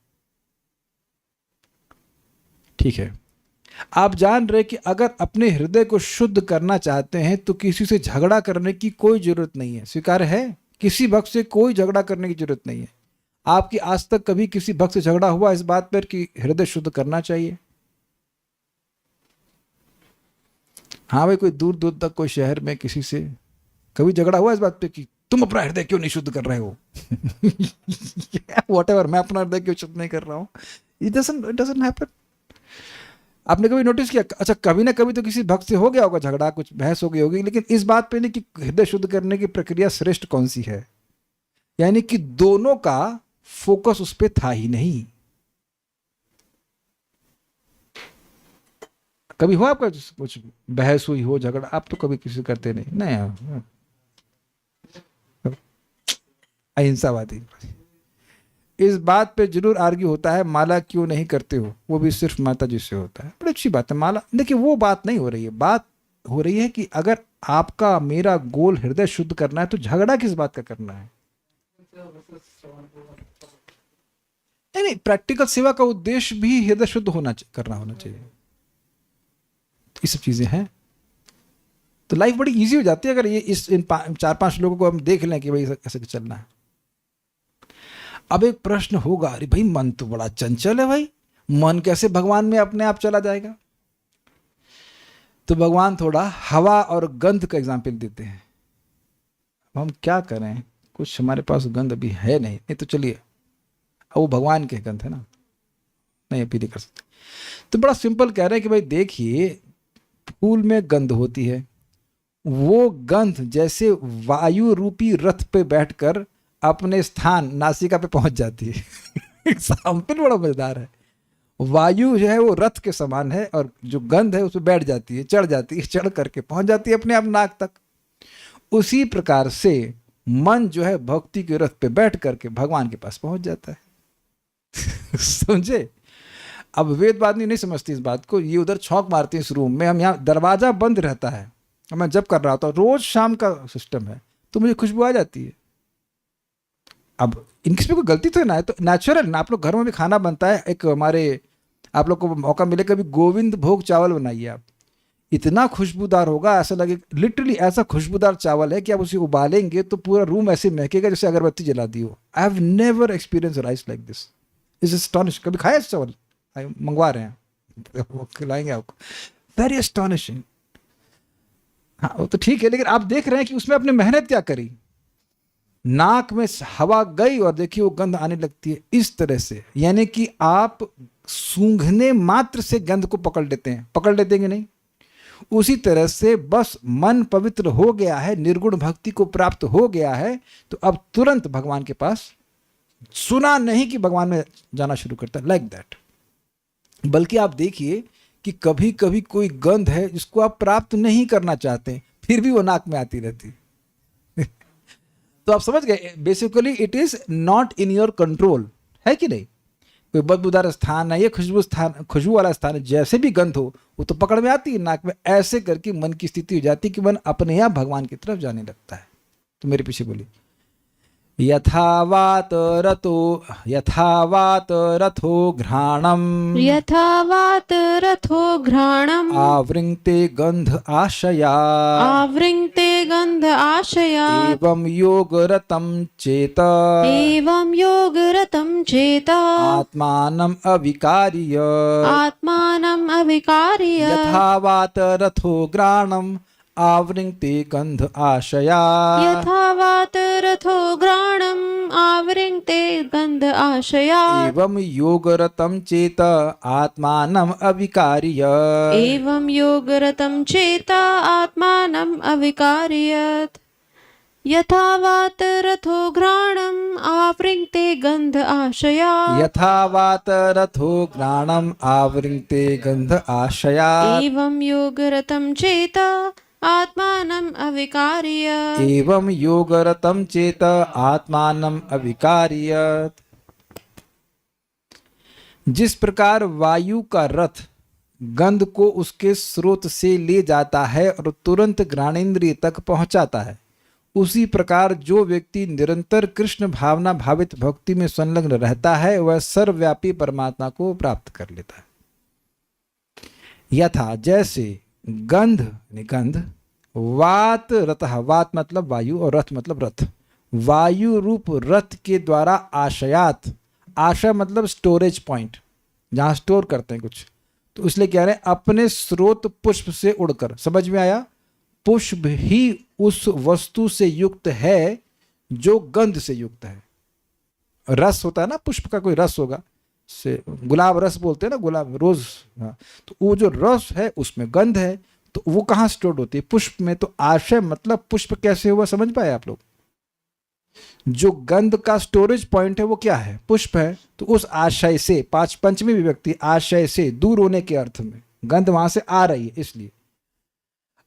ठीक है, आप जान रहे कि अगर अपने हृदय को शुद्ध करना चाहते हैं तो किसी से झगड़ा करने की कोई जरूरत नहीं है। स्वीकार है? किसी भक्त से कोई झगड़ा करने की जरूरत नहीं है। आपकी आज तक कभी किसी भक्त से झगड़ा हुआ इस बात पर कि हृदय शुद्ध करना चाहिए? हाँ भाई, कोई दूर दूर तक कोई शहर में किसी से कभी झगड़ा हुआ इस बात पे कि तुम अपना हृदय क्यों नहीं शुद्ध कर रहे हो? व्हाटएवर, मैं अपना हृदय क्यों शुद्ध नहीं कर रहा हूँ? It doesn't happen. आपने कभी नोटिस किया? अच्छा, कभी ना कभी तो किसी भक्त से हो गया होगा झगड़ा, कुछ बहस हो गई होगी, लेकिन इस बात पे नहीं कि हृदय शुद्ध करने की प्रक्रिया श्रेष्ठ कौन सी है। यानी कि दोनों का फोकस उस पर था ही नहीं। कभी हुआ आपका कुछ बहस हुई हो, झगड़ा? आप तो कभी किसी से करते नहीं ना यार, अहिंसावादी। इस बात पे जरूर आर्ग्यू होता है, माला क्यों नहीं करते हो? वो भी सिर्फ माता जी से होता है। बड़ी अच्छी बात है माला। देखिए, वो बात नहीं हो रही है। बात हो रही है कि अगर आपका मेरा गोल हृदय शुद्ध करना है तो झगड़ा किस बात का करना है? नहीं, प्रैक्टिकल सेवा का उद्देश्य भी हृदय शुद्ध करना होना चाहिए। ये सब चीजें हैं तो लाइफ बड़ी इजी हो जाती है अगर ये इन 4-5 लोगों को हम देख लें कि भाई ऐसे चलना है। अब एक प्रश्न होगा, अरे भाई मन तो बड़ा चंचल है भाई, मन कैसे भगवान में अपने आप चला जाएगा? तो भगवान थोड़ा हवा और गंध का एग्जाम्पल देते हैं। अब हम क्या करें, कुछ हमारे पास गंध अभी है नहीं तो चलिए, वो भगवान के गंध है ना, नहीं अपील नहीं कर सकते। तो बड़ा सिंपल कह रहे हैं कि भाई देखिए, फूल में गंध होती है, वो गंध जैसे वायु रूपी रथ पे बैठकर अपने स्थान नासिका पे पहुंच जाती है। एग्जाम्पल बड़ा मजेदार है। वायु जो है वो रथ के समान है और जो गंध है उस पर बैठ जाती है, चढ़ जाती है, चढ़ करके पहुंच जाती है अपने आप नाक तक। उसी प्रकार से मन जो है भक्ति के रथ पे बैठ करके भगवान के पास पहुंच जाता है। समझे? अब वेदवादी नहीं समझती इस बात को, ये उधर छौंक मारती है इस रूम में। हम यहाँ दरवाजा बंद रहता है, मैं जब कर रहा था रोज शाम का सिस्टम है, तो मुझे खुशबू आ जाती है। अब इनकी कोई गलती तो ना है, तो नेचुरल ना। आप लोग घर में भी खाना बनता है, एक हमारे आप लोग को मौका मिले कभी गोविंद भोग चावल बनाइए आप, इतना खुशबूदार होगा, ऐसा लगे लिटरली ऐसा खुशबूदार चावल है कि आप उसे उबालेंगे तो पूरा रूम ऐसे महकेगा जैसे अगरबत्ती जला दी हो। I have never experience rice like this, is astonish. कभी खाया इस चावल? मंगवा रहे हैं, वो खिलाएंगे आपको। Very astonishing. हाँ वो तो ठीक है, लेकिन आप देख रहे हैं कि उसमें अपने मेहनत क्या करी, नाक में हवा गई और देखिए वो गंध आने लगती है इस तरह से। यानी कि आप सूंघने मात्र से गंध को पकड़ लेते हैं, पकड़ लेते हैं नहीं? उसी तरह से बस मन पवित्र हो गया है, निर्गुण भक्ति को प्राप्त हो गया है, तो अब तुरंत भगवान के पास, सुना नहीं कि भगवान में जाना शुरू करता है, लाइक दैट। बल्कि आप देखिए कि कभी कभी कोई गंध है जिसको आप प्राप्त नहीं करना चाहते, फिर भी वो नाक में आती रहती। तो आप समझ गए, basically it is not in your control, है कि नहीं? कोई बदबूदार स्थान है, ये खुशबू वाला स्थान है, जैसे भी गंध हो वो तो पकड़ में आती है नाक में। ऐसे करके मन की स्थिति हो जाती है कि मन अपने आप भगवान की तरफ जाने लगता है। तो मेरे पीछे बोली, यथावात रथो घ्राणम, यथावात रथो घ्राणम, आवृङ्क्ते गंध आशया, आवृङ्क्ते गंध आशया, एवं योगरतं चेत, एवं योगरतं चेत, आत्मानम् अविकार्य, आत्मानम् अविकार्य, यथावात रथो घ्राणम आवृङ्क्ते गंध आशया, यथावात रथो घ्राणम् आवृङ्क्ते गंध आशया, एवं योगरतं चेत आत्मानम् अविकार्य, एवं योगरतं चेत आत्मानम् अविकार्यत्। यथावात रथो घ्राणम् आवृङ्क्ते गंध आशया, यथावात रथो घ्राणम आवृङ्क्ते गंध आशया, एवं योगरतं चेत आत्मानम् अविकार्यत्, एवं योगरतं चेत आत्मानम् अविकार्यत्। जिस प्रकार वायु का रथ गंध को उसके स्रोत से ले जाता है और तुरंत घ्राणेन्द्रिय तक पहुंचाता है, उसी प्रकार जो व्यक्ति निरंतर कृष्ण भावना भावित भक्ति में संलग्न रहता है वह सर्वव्यापी परमात्मा को प्राप्त कर लेता है। यथा जैसे गंध यानी गंध, वात रतः, वात मतलब वायु और रथ मतलब रथ, वायु रूप रथ के द्वारा आशयात, आशय मतलब स्टोरेज पॉइंट, जहाँ स्टोर करते हैं कुछ, तो इसलिए कह रहे हैं अपने स्रोत पुष्प से उड़कर। समझ में आया? पुष्प ही उस वस्तु से युक्त है जो गंध से युक्त है। रस होता है ना, पुष्प का कोई रस होगा, से गुलाब रस बोलते हैं ना, गुलाब रोज, हाँ, तो वो जो रस है उसमें गंध है, तो वो कहाँ स्टोर्ड होती है? पुष्प में। तो आशय मतलब पुष्प कैसे हुआ, समझ पाए आप लोग? जो गंध का स्टोरेज पॉइंट है वो क्या है? पुष्प है। तो उस आशय से, पंचमी विभक्ति, आशय से, दूर होने के अर्थ में, गंध वहां से आ रही है, इसलिए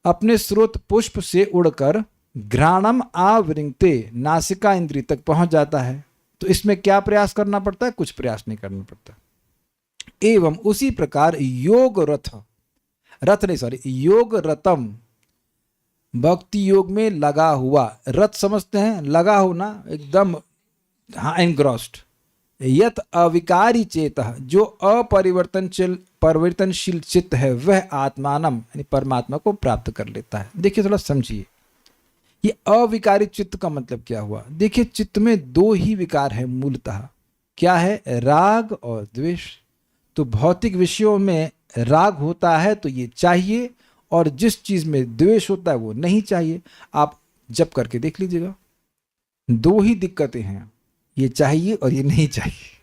अपने स्रोत पुष्प से उड़कर घ्राणम आवृंगते, नासिका इंद्री तक पहुंच जाता है। तो इसमें क्या प्रयास करना पड़ता है? कुछ प्रयास नहीं करना पड़ता। एवं उसी प्रकार योग रथ, रथ नहीं सॉरी, योग रतम, भक्ति योग में लगा हुआ, रथ समझते हैं, लगा होना एकदम, हाँ, एनग्रॉस्ड, यत अविकारी चेत, जो परिवर्तनशील चित्त है, वह आत्मानम यानी परमात्मा को प्राप्त कर लेता है। देखिए थोड़ा समझिए, ये अविकारी चित्त का मतलब क्या हुआ? देखिए चित्त में दो ही विकार है मूलतः, क्या है? राग और द्वेष। तो भौतिक विषयों में राग होता है तो ये चाहिए, और जिस चीज में द्वेष होता है वो नहीं चाहिए। आप जब करके देख लीजिएगा, दो ही दिक्कतें हैं, ये चाहिए और ये नहीं चाहिए।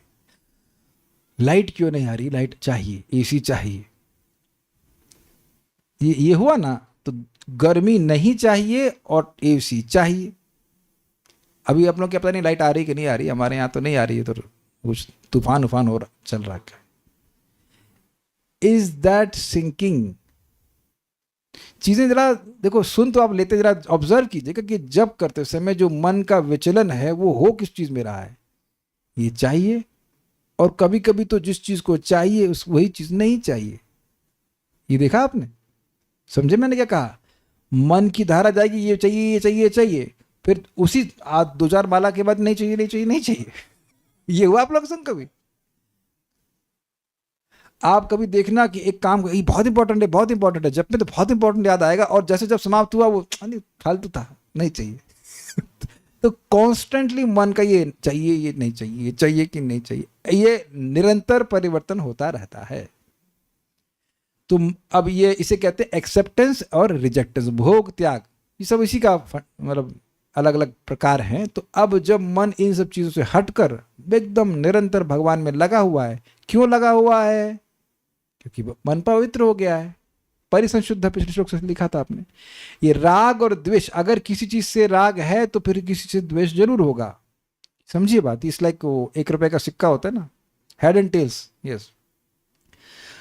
लाइट क्यों नहीं आ रही? लाइट चाहिए, एसी चाहिए, ये हुआ ना। तो गर्मी नहीं चाहिए और एसी चाहिए। अभी आप लोग क्या पता नहीं लाइट आ रही कि नहीं आ रही, हमारे यहाँ तो नहीं आ रही है, तो कुछ तूफान उफान हो रहा चल रहा है। Is that sinking? चीजें जरा देखो, सुन तो आप लेते, जरा ऑब्जर्व कीजिएगा कि जब करते समय जो मन का विचलन है वो हो किस चीज में रहा है? ये चाहिए, और कभी कभी तो जिस चीज को चाहिए उस वही चीज नहीं चाहिए। ये देखा आपने? समझे मैंने क्या कहा? मन की धारा जाएगी, ये चाहिए, ये चाहिए, ये चाहिए, फिर उसी 2-4 माला के बाद नहीं चाहिए, नहीं चाहिए, नहीं चाहिए। ये हुआ आप लोग संग कभी? आप कभी देखना कि एक काम ये बहुत इंपॉर्टेंट है, बहुत इंपॉर्टेंट है, जब में तो बहुत इंपॉर्टेंट याद आएगा, और जैसे जब समाप्त हुआ वो फालतू था, नहीं चाहिए। तो कॉन्स्टेंटली मन का ये चाहिए, ये नहीं चाहिए, ये चाहिए कि नहीं चाहिए, ये निरंतर परिवर्तन होता रहता है। तो अब ये इसे कहते हैं एक्सेप्टेंस और रिजेक्टेंस, भोग त्याग, ये सब इसी का मतलब अलग अलग प्रकार हैं। तो अब जब मन इन सब चीजों से हटकर एकदम निरंतर भगवान में लगा हुआ है, क्यों लगा हुआ है? क्योंकि मन पवित्र हो गया है, परिसंशुद्ध, पिछले श्लोक से लिखा था आपने। ये राग और द्वेष, अगर किसी चीज से राग है तो फिर किसी से द्वेष जरूर होगा। समझिए बात, इस लाइक वो 1 रुपए का सिक्का होता है ना, हेड एंड टेल्स, यस।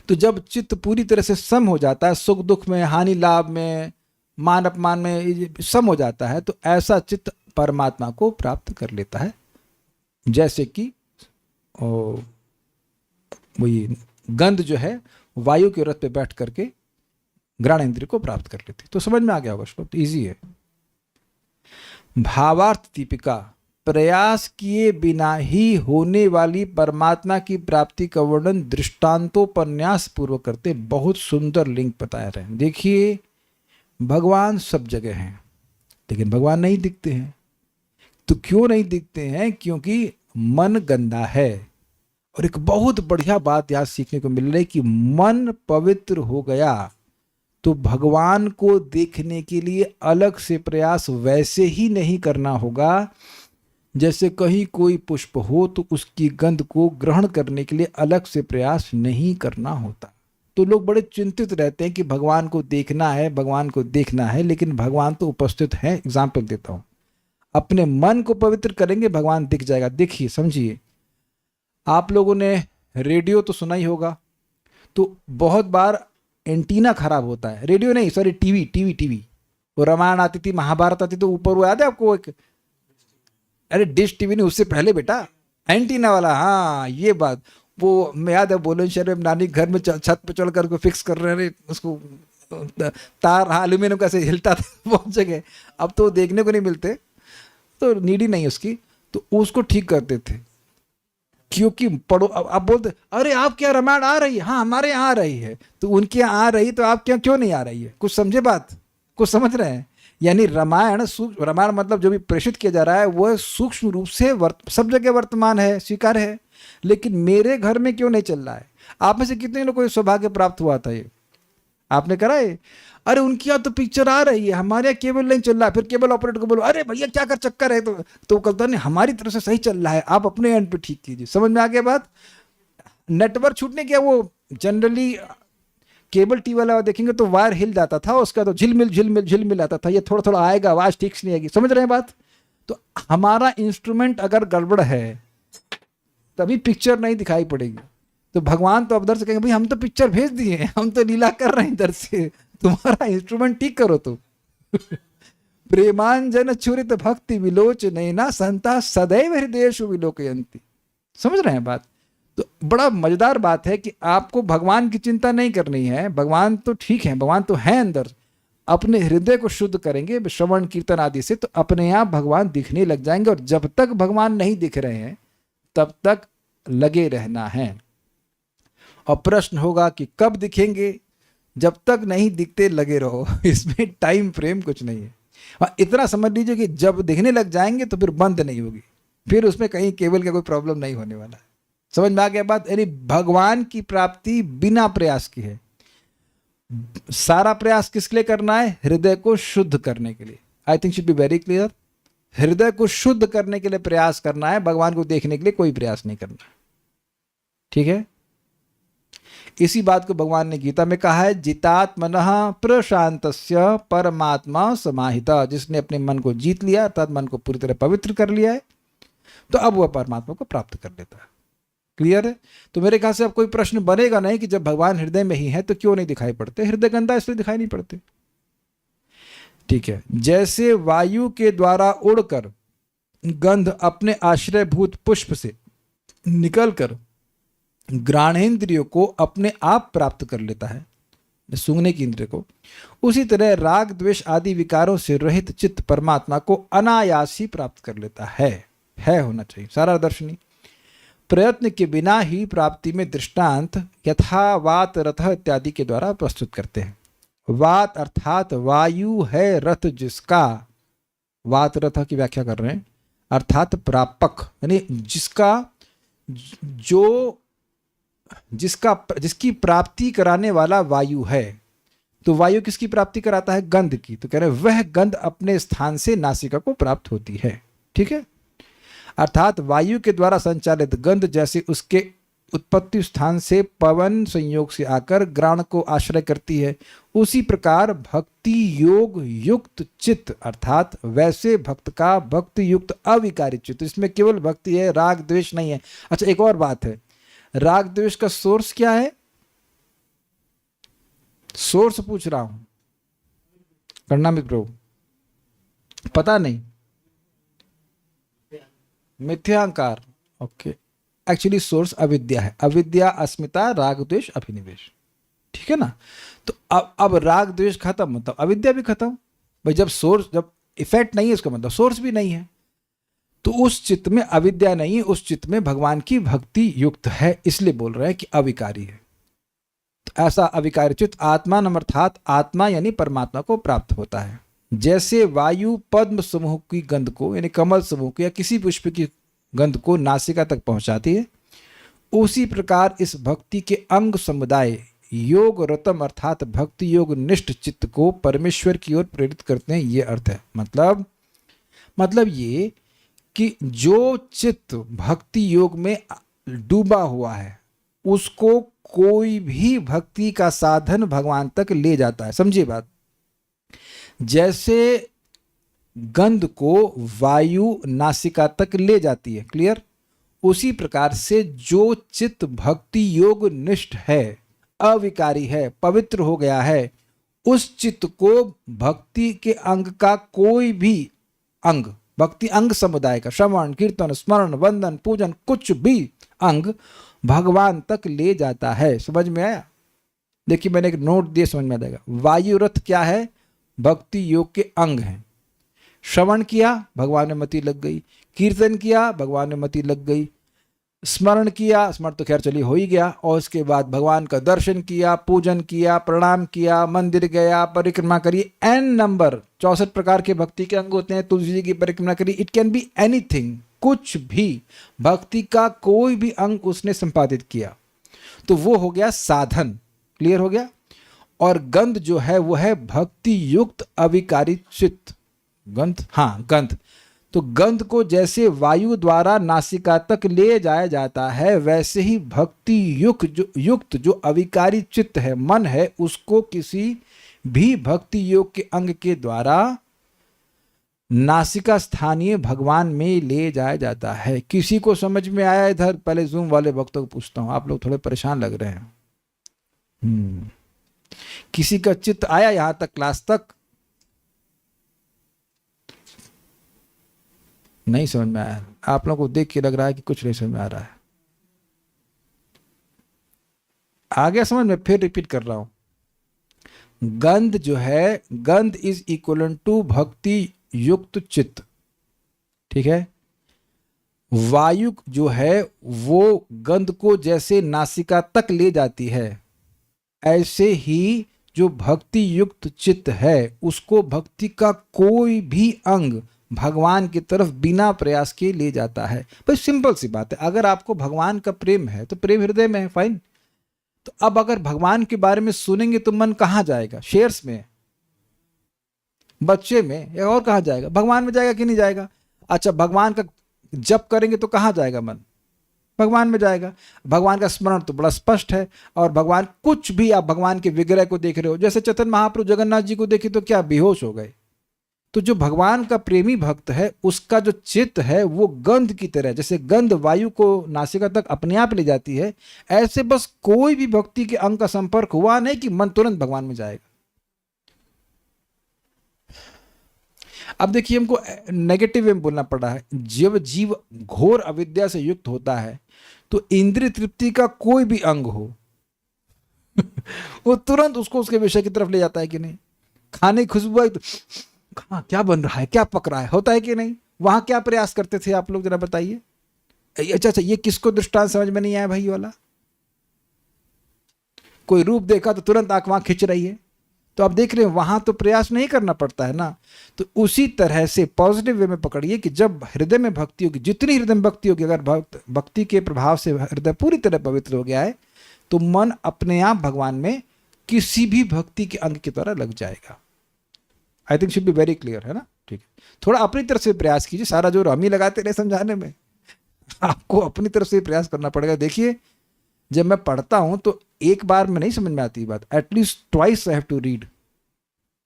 तो जब चित्त पूरी तरह से सम हो जाता है, सुख दुख में, हानि लाभ में, मान अपमान में सम हो जाता है, तो ऐसा चित्त परमात्मा को प्राप्त कर लेता है। जैसे कि वही गंध जो है वायु के रथ पे बैठ करके घ्राण इंद्रिय को प्राप्त कर लेती। तो समझ में आ गया होगा श्लोक, तो ईजी है। भावार्थ दीपिका, प्रयास किए बिना ही होने वाली परमात्मा की प्राप्ति का वर्णन दृष्टांतोपन्यास पूर्वक करते बहुत सुंदर लिंक बताया रहे हैं। देखिए, भगवान सब जगह हैं, लेकिन भगवान नहीं दिखते हैं। तो क्यों नहीं दिखते हैं? क्योंकि मन गंदा है। और एक बहुत बढ़िया बात यहाँ सीखने को मिल रही कि मन पवित्र हो गया तो भगवान को देखने के लिए अलग से प्रयास वैसे ही नहीं करना होगा जैसे कहीं कोई पुष्प हो तो उसकी गंध को ग्रहण करने के लिए अलग से प्रयास नहीं करना होता। तो लोग बड़े चिंतित रहते हैं कि भगवान को देखना है, भगवान को देखना है, लेकिन भगवान तो उपस्थित है। एग्जाम्पल देता हूं, अपने मन को पवित्र करेंगे, भगवान दिख जाएगा। देखिए, समझिए, आप लोगों ने रेडियो तो सुना ही होगा, तो बहुत बार एंटीना खराब होता है। रेडियो नहीं, सॉरी, टीवी। वो रामायण आती थी, महाभारत आती, तो ऊपर वो याद है आपको एक, अरे डिश टीवी नहीं, उससे पहले बेटा एंटीना वाला, हाँ ये बात, वो मैं याद है बुलंदशहर में नानी घर में छत पे चढ़ कर फिक्स कर रहे हैं उसको, तार, हाँ, एल्यूमिनियम कैसे हिलता था बहुत जगह। अब तो देखने को नहीं मिलते, तो नीडी नहीं उसकी, तो उसको ठीक करते थे। क्योंकि पढ़ो, अब आप बोलते अरे आप क्या रामायण आ रही है, हाँ हमारे यहाँ आ रही है, तो उनके यहाँ आ रही तो आप क्या क्यों नहीं आ रही है? कुछ समझे बात, कुछ समझ रहे हैं? यानी रामायण मतलब जो भी प्रेषित किया जा रहा है वह सूक्ष्म रूप से सब जगह वर्तमान है, स्वीकार है, लेकिन मेरे घर में क्यों नहीं चल रहा है? आप में से कितने लोगों को सौभाग्य प्राप्त हुआ था? ये आपने करा है? अरे उनके यहाँ तो पिक्चर आ रही है, हमारे यहाँ केबल नहीं चल रहा है। फिर केबल ऑपरेटर को बोलो अरे भैया क्या कर चक्कर है, तो कहता नहीं हमारी तरफ से सही चल रहा है, आप अपने एंड पे ठीक कीजिए। समझ में आ गया बात? नेटवर्क छूटने क्या, वो जनरली केबल टीवी वाला देखेंगे तो वायर हिल जाता था, उसका तो झिलमिल आता था, ये थोड़ा थोड़ा आएगा, आवाज ठीक से नहीं आएगी। समझ रहे हैं बात? तो हमारा इंस्ट्रूमेंट अगर गड़बड़ है तभी पिक्चर नहीं दिखाई पड़ेगी। तो भगवान तो अब इधर से कहेंगे भाई हम तो पिक्चर भेज दिए, हम तो लीला कर रहे हैं इधर से, तुम्हारा इंस्ट्रूमेंट ठीक करो तो। प्रेमांजन चुरित भक्ति विलोच नैना संता सदैव हृदयेषु विलोकयन्ति। समझ रहे हैं बात? तो बड़ा मजेदार बात है कि आपको भगवान की चिंता नहीं करनी है, भगवान तो ठीक है, भगवान तो है अंदर। अपने हृदय को शुद्ध करेंगे श्रवण कीर्तन आदि से, तो अपने आप भगवान दिखने लग जाएंगे। और जब तक भगवान नहीं दिख रहे हैं तब तक लगे रहना है। और प्रश्न होगा कि कब दिखेंगे? जब तक नहीं दिखते लगे रहो। इसमें टाइम फ्रेम कुछ नहीं है। और इतना समझ लीजिए कि जब दिखने लग जाएंगे तो फिर बंद नहीं होगी, फिर उसमें कहीं केबल का कोई प्रॉब्लम नहीं होने वाला है। समझ में आ गया बात? यानी भगवान की प्राप्ति बिना प्रयास की है। सारा प्रयास किसके लिए करना है? हृदय को शुद्ध करने के लिए। I think should be very clear. हृदय को शुद्ध करने के लिए प्रयास करना है, भगवान को देखने के लिए कोई प्रयास नहीं करना। ठीक है? इसी बात को भगवान ने गीता में कहा है, जितात्मनः प्रशांतस्य परमात्मा समाहिता। जिसने अपने मन को जीत लिया अर्थात मन को पूरी तरह पवित्र कर लिया है, तो अब वह परमात्मा को प्राप्त कर लेता है। क्लियर है? तो मेरे ख्याल से अब कोई प्रश्न बनेगा नहीं कि जब भगवान हृदय में ही है तो क्यों नहीं दिखाई पड़ते। हृदय गंदा इसलिए दिखाई नहीं पड़ते। ठीक है? जैसे वायु के द्वारा उड़कर गंध अपने आश्रयभूत पुष्प से निकलकर घ्राणेन्द्रियों को अपने आप प्राप्त कर लेता है, सूंघने की इंद्रिय को, उसी तरह राग द्वेष आदि विकारों से रहित चित्त परमात्मा को अनायास ही प्राप्त कर लेता है होना चाहिए सारा दर्शनी। प्रयत्न के बिना ही प्राप्ति में दृष्टांत यथा वात रथ इत्यादि के द्वारा प्रस्तुत करते हैं। वात अर्थात वायु है रथ जिसका, वात रथ की व्याख्या कर रहे हैं, अर्थात प्रापक, यानी जिसकी प्राप्ति कराने वाला वायु है। तो वायु किसकी प्राप्ति कराता है? गंध की। तो कह रहे वह गंध अपने स्थान से नासिका को प्राप्त होती है। ठीक है? अर्थात वायु के द्वारा संचालित गंध जैसे उसके उत्पत्ति स्थान से पवन संयोग से आकर ग्राण को आश्रय करती है, उसी प्रकार भक्ति योग युक्त चित्त अर्थात वैसे भक्त का भक्ति युक्त अविकारी चित्त, इसमें केवल भक्ति है, राग द्वेष नहीं है। अच्छा एक और बात है, राग द्वेष का सोर्स क्या है? सोर्स पूछ रहा हूं, करना मित्र प्रभु, पता नहीं। मिथ्यांकार। ओके, एक्चुअली सोर्स अविद्या है। अविद्या, अस्मिता, राग द्वेष, अभिनिवेश। ठीक है ना? तो अब राग द्वेष खत्म मतलब अविद्या भी खत्म। भाई जब इफेक्ट नहीं है इसका मतलब सोर्स भी नहीं है, तो उस चित्त में अविद्या नहीं है, उस चित्त में भगवान की भक्ति युक्त है, इसलिए बोल रहे हैं कि अविकारी है। तो ऐसा अविकारी चित्त आत्मा अर्थात आत्मा यानी परमात्मा को प्राप्त होता है। जैसे वायु पद्म समूह की गंध को यानी कमल समूह को या किसी पुष्प की गंध को नासिका तक पहुंचाती है, उसी प्रकार इस भक्ति के अंग समुदाय योग रतम अर्थात भक्ति योग निष्ठ चित्त को परमेश्वर की ओर प्रेरित करते हैं। ये अर्थ है। मतलब ये कि जो चित्त भक्ति योग में डूबा हुआ है उसको कोई भी भक्ति का साधन भगवान तक ले जाता है। समझिए बात। जैसे गंध को वायु नासिका तक ले जाती है, क्लियर? उसी प्रकार से जो चित्त भक्ति योग निष्ठ है, अविकारी है, पवित्र हो गया है, उस चित्त को भक्ति के अंग का कोई भी अंग, भक्ति अंग समुदाय का श्रवण कीर्तन स्मरण वंदन पूजन कुछ भी अंग भगवान तक ले जाता है। समझ में आया? देखिए मैंने एक नोट दिया, समझ में आ जाएगा। वायु रथ क्या है? भक्ति योग के अंग हैं। श्रवण किया, भगवान में मति लग गई। कीर्तन किया, भगवान में मति लग गई। स्मरण किया, स्मरण तो खैर चलिए हो ही गया, और उसके बाद भगवान का दर्शन किया, पूजन किया, प्रणाम किया, मंदिर गया, परिक्रमा करी, एन नंबर 64 प्रकार के भक्ति के अंग होते हैं, तुलसी जी की परिक्रमा करी, इट कैन बी एनीथिंग, कुछ भी भक्ति का कोई भी अंग उसने संपादित किया तो वो हो गया साधन। क्लियर हो गया। और गंध जो है वो है भक्ति युक्त अविकारी चित्त। गंध, हाँ गंध, तो गंध को जैसे वायु द्वारा नासिका तक ले जाया जाता है, वैसे ही भक्ति युक्त जो अविकारी चित्त है, मन है, उसको किसी भी भक्ति योग के अंग के द्वारा नासिका स्थानीय भगवान में ले जाया जाता है। किसी को समझ में आया इधर? पहले जूम वाले भक्तों को पूछता हूं, आप लोग थोड़े परेशान लग रहे हैं। किसी का चित्त आया यहां तक, क्लास तक? नहीं समझ में आया? आप लोगों को देख के लग रहा है कि कुछ नहीं समझ में आ रहा है। आ गया समझ में? फिर रिपीट कर रहा हूं। गंध जो है, गंध इज इक्वल टू भक्ति युक्त चित्त। ठीक है। वायु जो है वो गंध को जैसे नासिका तक ले जाती है, ऐसे ही जो भक्ति युक्त चित्त है उसको भक्ति का कोई भी अंग भगवान की तरफ बिना प्रयास के ले जाता है। भाई सिंपल सी बात है, अगर आपको भगवान का प्रेम है तो प्रेम हृदय में है, फाइन। तो अब अगर भगवान के बारे में सुनेंगे तो मन कहाँ जाएगा? शेयर्स में, बच्चे में, या और कहाँ जाएगा? भगवान में जाएगा कि नहीं जाएगा? अच्छा, भगवान का जप करेंगे तो कहाँ जाएगा मन? भगवान में जाएगा। भगवान का स्मरण तो बड़ा स्पष्ट है। और भगवान, कुछ भी आप भगवान के विग्रह को देख रहे हो, जैसे चैतन्य महाप्रभु जगन्नाथ जी को देखे तो क्या बेहोश हो गए? तो जो भगवान का प्रेमी भक्त है उसका जो चित्त है वो गंध की तरह, जैसे गंध वायु को नासिका तक अपने आप ले जाती है, ऐसे बस कोई भी भक्ति के अंग का संपर्क हुआ नहीं कि मन तुरंत भगवान में जाएगा। अब देखिए, हमको नेगेटिव में बोलना पड़ा है। जब जीव घोर अविद्या से युक्त होता है तो इंद्रिय तृप्ति का कोई भी अंग हो वो तुरंत उसको उसके विषय की तरफ ले जाता है कि नहीं? खाने की खुशबू आई तो हाँ क्या बन रहा है, क्या पक रहा है, होता है कि नहीं? वहां क्या प्रयास करते थे आप लोग, जरा बताइए। अच्छा, ये किसको दृष्टांत समझ में नहीं आया भाई वाला? कोई रूप देखा तो तुरंत आंख वहां खिंच रही है, तो आप देख रहे हैं वहां तो प्रयास नहीं करना पड़ता है ना। तो उसी तरह से पॉजिटिव वे में पकड़िए कि जब हृदय में भक्ति होगी, जितनी हृदय में भक्ति होगी, अगर भक्ति के प्रभाव से हृदय पूरी तरह पवित्र हो गया है तो मन अपने आप भगवान में किसी भी भक्ति के अंग की तरह लग जाएगा। I think should be very clear, है ना? ठीक है। थोड़ा अपनी तरफ से प्रयास कीजिए, सारा जोर हम ही लगाते रहे समझाने में, आपको अपनी तरफ से प्रयास करना पड़ेगा। देखिए, जब मैं पढ़ता हूं तो एक बार में नहीं समझ में आती बात, at least twice I have to read,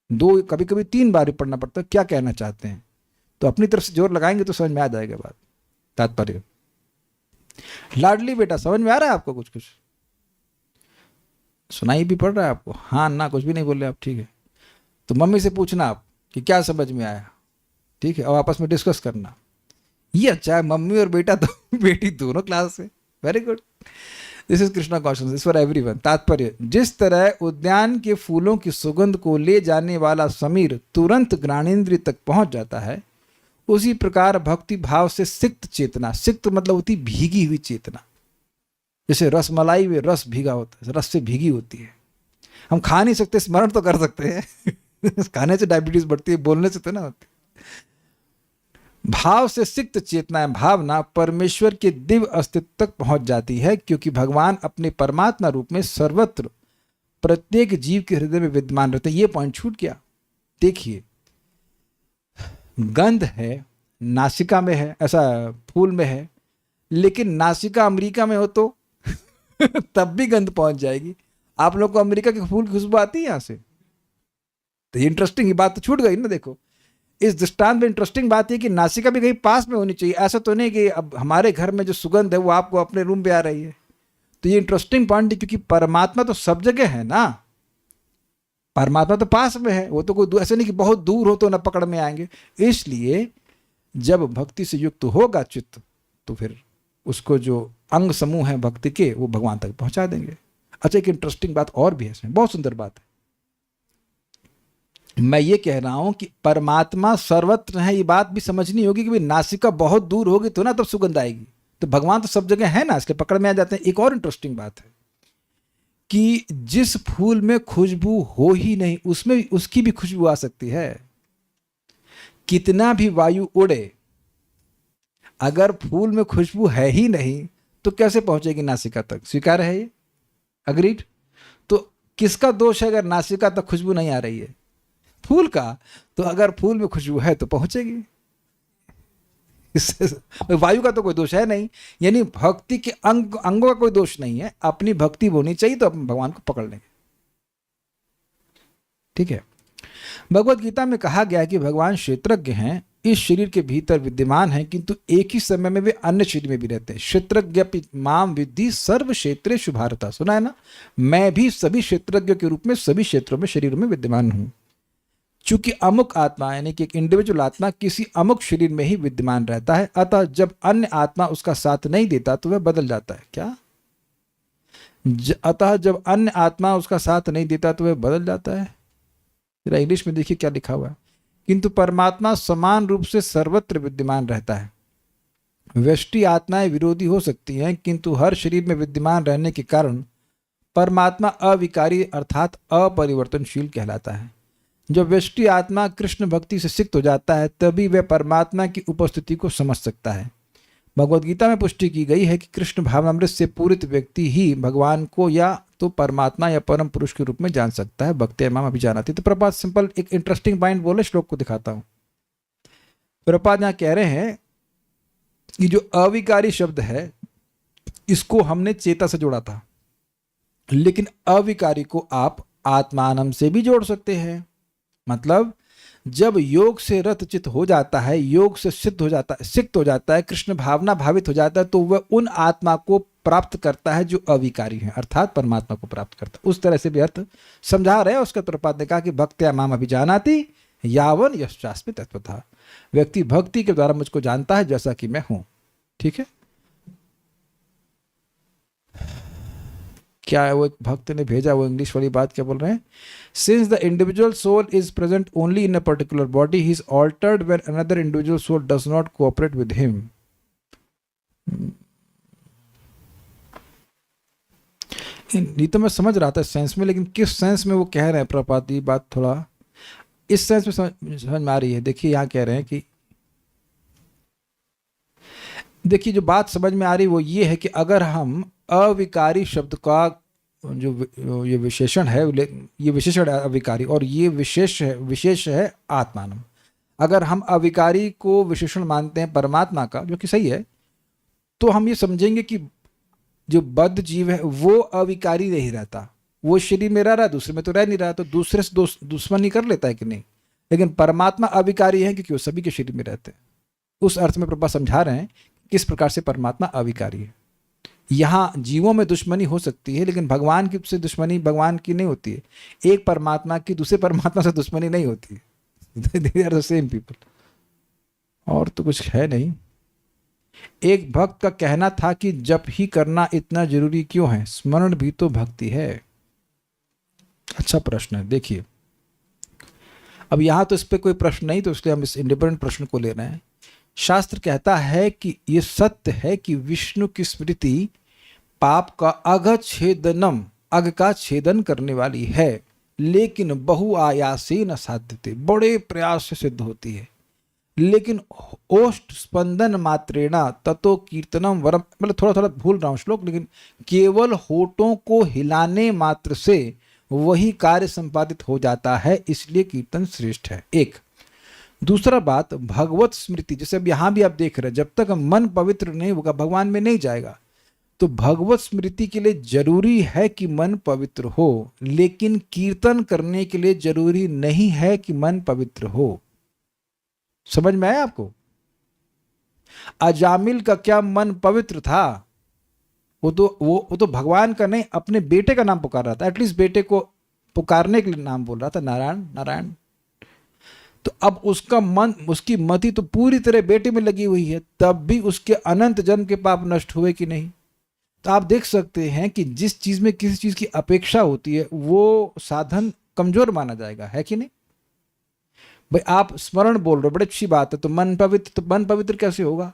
2 कभी कभी 3 बार भी पढ़ना पड़ता है, क्या कहना चाहते हैं। तो अपनी तरफ से जोर लगाएंगे तो समझ में आ जाएगा बात, तात्पर्य। लाडली बेटा, समझ में आ रहा है आपको? कुछ कुछ सुनाई भी पड़ रहा है आपको? हाँ ना, कुछ भी नहीं बोल रहे आप, ठीक है। तो मम्मी से पूछना आप कि क्या समझ में आया, ठीक है, और आपस में डिस्कस करना। ये अच्छा है, मम्मी और बेटा तो बेटी दोनों क्लास से, very good. This is Krishna consciousness for everyone. तात्पर्य, जिस तरह उद्यान के फूलों की सुगंध को ले जाने वाला समीर तुरंत घ्राणेन्द्रिय तक पहुंच जाता है, उसी प्रकार भक्ति भाव से सिक्त चेतना, सिक्त मतलब होती भीगी हुई चेतना, जैसे रसमलाई में रस भीगा होता है, रस से भीगी होती है। हम खा नहीं सकते, स्मरण तो कर सकते हैं खाने से डायबिटीज बढ़ती है, बोलने से तो ना होती। भाव से सिक्त चेतना, भावना परमेश्वर के दिव्य अस्तित्व तक पहुंच जाती है, क्योंकि भगवान अपने परमात्मा रूप में सर्वत्र प्रत्येक जीव के हृदय में विद्यमान रहते हैं। ये पॉइंट छूट गया। देखिए, गंध है, नासिका में है, ऐसा फूल में है, लेकिन नासिका अमेरिका में हो तो तब भी गंध पहुंच जाएगी। आप लोग को अमेरिका के फूल की खुशबू आती है यहां से? तो ये इंटरेस्टिंग, ये बात तो छूट गई ना। देखो, इस दृष्टांत में इंटरेस्टिंग बात है कि नासिका भी कहीं पास में होनी चाहिए। ऐसा तो नहीं कि अब हमारे घर में जो सुगंध है वो आपको अपने रूम पे आ रही है। तो ये इंटरेस्टिंग पॉइंट है, क्योंकि परमात्मा तो सब जगह है ना, परमात्मा तो पास में है, वो तो कोई ऐसे नहीं कि बहुत दूर हो तो न पकड़ में आएंगे। इसलिए जब भक्ति से युक्त होगा चित्त, तो फिर उसको जो अंग समूह है भक्ति के, वो भगवान तक पहुंचा देंगे। अच्छा, एक इंटरेस्टिंग बात और भी है इसमें, बहुत सुंदर बात है। मैं ये कह रहा हूं कि परमात्मा सर्वत्र है, ये बात भी समझनी होगी कि भाई नासिका बहुत दूर होगी तो ना तब सुगंध आएगी। तो भगवान तो सब जगह है ना, इसलिए पकड़ में आ जाते हैं। एक और इंटरेस्टिंग बात है कि जिस फूल में खुशबू हो ही नहीं उसमें उसकी भी खुशबू आ सकती है। कितना भी वायु उड़े, अगर फूल में खुशबू है ही नहीं तो कैसे पहुंचेगी नासिका तक? स्वीकार है ये? अग्रीड? तो किसका दोष है अगर नासिका तक खुशबू नहीं आ रही है? फूल का। तो अगर फूल में खुशबू है तो पहुंचेगी। इससे वायु का तो कोई दोष है नहीं। यानी भक्ति के अंगों का कोई दोष नहीं है, अपनी भक्ति होनी चाहिए तो अपन भगवान को पकड़ लेंगे। ठीक है। भगवत गीता में कहा गया है कि भगवान क्षेत्रज्ञ हैं, इस शरीर के भीतर विद्यमान हैं, किंतु एक ही समय में वे अन्य शरीर में भी रहते हैं। क्षेत्रज्ञ माम विद्धि सर्व क्षेत्रेषु भारत। सुना है ना? मैं भी सभी क्षेत्रज्ञ के रूप में सभी क्षेत्रों में शरीरों में विद्यमान हूं। चूंकि अमुक आत्मा यानी कि एक इंडिविजुअल आत्मा किसी अमुक शरीर में ही विद्यमान रहता है, अतः जब अन्य आत्मा उसका साथ नहीं देता तो वह बदल जाता है। क्या? अतः जब अन्य आत्मा उसका साथ नहीं देता तो वह बदल जाता है। जरा इंग्लिश में देखिए क्या लिखा हुआ है। किंतु परमात्मा समान रूप से सर्वत्र विद्यमान रहता है। व्यष्टि आत्माएं विरोधी हो सकती हैं, किंतु हर शरीर में विद्यमान रहने के कारण परमात्मा अविकारी अर्थात अपरिवर्तनशील कहलाता है। जब व्यष्टि आत्मा कृष्ण भक्ति से सिक्त हो जाता है तभी वह परमात्मा की उपस्थिति को समझ सकता है। भगवद गीता में पुष्टि की गई है कि कृष्ण भावनामृत से पूरित व्यक्ति ही भगवान को या तो परमात्मा या परम पुरुष के रूप में जान सकता है। भक्ति माम अभिजानाति। तो प्रपात सिंपल एक इंटरेस्टिंग पॉइंट बोले, श्लोक को दिखाता हूं। प्रपात यहां कह रहे हैं कि जो अविकारी शब्द है इसको हमने चेता से जोड़ा था, लेकिन अविकारी को आप आत्मानम से भी जोड़ सकते हैं। मतलब जब योग से रत चित हो जाता है, योग से सिद्ध हो जाता है, सिक्त हो जाता है, कृष्ण भावना भावित हो जाता है, तो वह उन आत्मा को प्राप्त करता है जो अविकारी है, अर्थात परमात्मा को प्राप्त करता है। उस तरह से भी अर्थ समझा रहे हैं उसका। प्रपात ने कहा कि भक्त्या माम अभिजानाति यावन यश्चास्मि तत्वतः। व्यक्ति भक्ति के द्वारा मुझको जानता है जैसा कि मैं हूं। ठीक है। क्या है वो एक भक्त ने भेजा, वो इंग्लिश वाली बात क्या बोल रहे हैं? Since the individual soul is present only in a particular body, he is altered when another individual soul does not cooperate with him. ये तो मैं समझ रहा था सेंस में, लेकिन किस सेंस में वो कह रहे हैं प्रपात, ये बात थोड़ा इस सेंस में समझ में आ रही है। देखिए यहां कह रहे हैं कि देखिए जो बात समझ में आ रही वो ये है कि अगर हम अविकारी शब्द का जो ये विशेषण है, ये विशेषण है अविकारी और ये विशेष है आत्मानम। अगर हम अविकारी को विशेषण मानते हैं परमात्मा का, जो कि सही है, तो हम ये समझेंगे कि जो बद्ध जीव है वो अविकारी नहीं रहता, वो शरीर में रह रहा है, दूसरे में तो रह नहीं रहा, तो दूसरे से दुश्मनी कर लेता है कि नहीं। लेकिन परमात्मा अविकारी है क्योंकि वो सभी के शरीर में रहते हैं। उस अर्थ में प्रभा समझा रहे हैं किस प्रकार से परमात्मा अविकारी है। यहाँ जीवों में दुश्मनी हो सकती है, लेकिन भगवान की से दुश्मनी भगवान की नहीं होती है। एक परमात्मा की दूसरे परमात्मा से दुश्मनी नहीं होती है। They are the same people. और तो कुछ है नहीं। एक भक्त का कहना था कि जप ही करना इतना जरूरी क्यों है, स्मरण भी तो भक्ति है। अच्छा प्रश्न है। देखिए अब यहां तो इस पर कोई प्रश्न नहीं, तो इसलिए हम इस इंडिपेंडेंट प्रश्न को ले रहे हैं। शास्त्र कहता है कि यह सत्य है कि विष्णु की स्मृति पाप का अघच्छेदनम, अघ का छेदन करने वाली है, लेकिन बहुआयासेन साध्यते, बड़े प्रयास से सिद्ध होती है। लेकिन ओष्ठ स्पंदन मात्रेणा ततो कीर्तनम वरम, मतलब थोड़ा थोड़ा भूल रहा हूं श्लोक, लेकिन केवल होठों को हिलाने मात्र से वही कार्य संपादित हो जाता है, इसलिए कीर्तन श्रेष्ठ है। एक दूसरा बात, भगवत स्मृति, जैसे अब यहां भी आप देख रहे हैं, जब तक मन पवित्र नहीं होगा भगवान में नहीं जाएगा। तो भगवत स्मृति के लिए जरूरी है कि मन पवित्र हो, लेकिन कीर्तन करने के लिए जरूरी नहीं है कि मन पवित्र हो। समझ में आया आपको? अजामिल का क्या मन पवित्र था? वो तो भगवान का नहीं, अपने बेटे का नाम पुकार रहा था। एटलीस्ट बेटे को पुकारने के लिए नाम बोल रहा था, नारायण नारायण। तो अब उसका मन, उसकी मति तो पूरी तरह बेटे में लगी हुई है, तब भी उसके अनंत जन्म के पाप नष्ट हुए कि नहीं? तो आप देख सकते हैं कि जिस चीज में किसी चीज की अपेक्षा होती है वो साधन कमजोर माना जाएगा, है कि नहीं? भाई आप स्मरण बोल रहे हो, बड़ी अच्छी बात है, तो मन पवित्र कैसे होगा?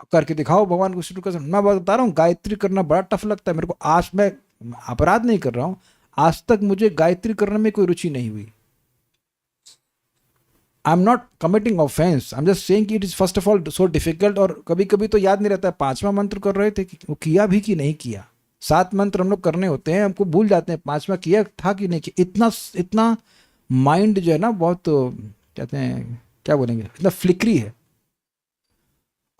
करके दिखाओ भगवान को शुरू कर। मैं बता रहा हूँ गायत्री करना बड़ा टफ लगता है मेरे को। आज मैं अपराध नहीं कर रहा हूँ, आज तक मुझे गायत्री करने में कोई रुचि नहीं हुई। I am not committing offence, I am just saying कि it is first of all so difficult. और कभी कभी तो याद नहीं रहता है 5वां मंत्र कर रहे थे कि वो किया भी कि नहीं किया। 7 मंत्र हम लोग करने होते हैं, हमको भूल जाते हैं 5वां किया था कि नहीं किया। इतना इतना माइंड जो है ना बहुत कहते हैं क्या बोलेंगे, इतना फ्लिकरी है।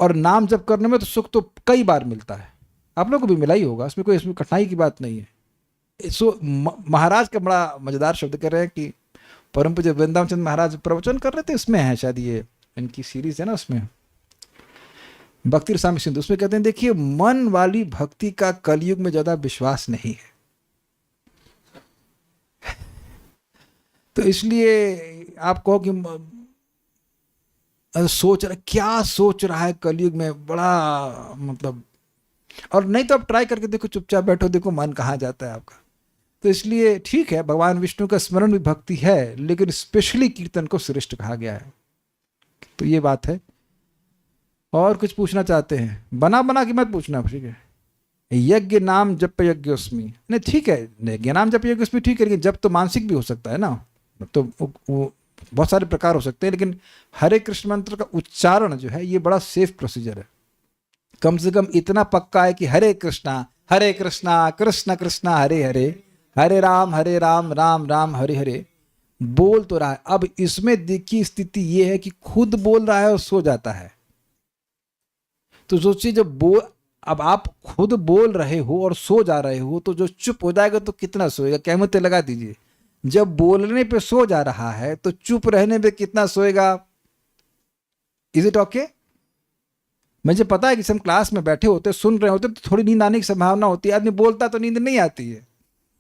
और नाम जप करने में तो सुख तो कई बार मिलता है, आप लोग को भी मिला ही होगा, इसमें कोई इसमें कठिनाई की बात नहीं है। सो महाराज का बड़ा मजेदार शब्द कर रहे हैं कि परम पूज्य वृंदावन चंद्र महाराज प्रवचन कर रहे थे, इसमें है शायद ये इनकी सीरीज है ना, उसमें भक्ति रसामृत सिंधु, उसमें कहते हैं देखिए मन वाली भक्ति का कलयुग में ज्यादा विश्वास नहीं है। तो इसलिए आप कहो कि क्या सोच रहा है कलयुग में, बड़ा मतलब। और नहीं तो आप ट्राई करके देखो, चुपचाप बैठो, देखो मन कहाँ जाता है आपका। तो इसलिए ठीक है, भगवान विष्णु का स्मरण भी भक्ति है, लेकिन स्पेशली कीर्तन को श्रेष्ठ कहा गया है। तो ये बात है। और कुछ पूछना चाहते हैं? बना बना के मत पूछना, ठीक है। यज्ञ नाम जप यज्ञोस्मि, नहीं ठीक है, यज्ञ नाम जप यज्ञोस्मि ठीक है, लेकिन जब तो मानसिक भी हो सकता है ना, तो वो बहुत सारे प्रकार हो सकते हैं। लेकिन हरे कृष्ण मंत्र का उच्चारण जो है ये बड़ा सेफ प्रोसीजर है। कम से कम इतना पक्का है कि हरे कृष्णा कृष्ण कृष्णा हरे हरे, हरे राम राम राम हरे हरे बोल तो रहा है। अब इसमें देखिए स्थिति ये है कि खुद बोल रहा है और सो जाता है। तो सोचिए जब अब आप खुद बोल रहे हो और सो जा रहे हो, तो जो चुप हो जाएगा तो कितना सोएगा, कहमतें लगा दीजिए। जब बोलने पे सो जा रहा है तो चुप रहने पे कितना सोएगा? Is it okay? मुझे पता है कि हम क्लास में बैठे होते, सुन रहे होते, तो थोड़ी नींद आने की संभावना होती है, आदमी बोलता तो नींद नहीं आती है।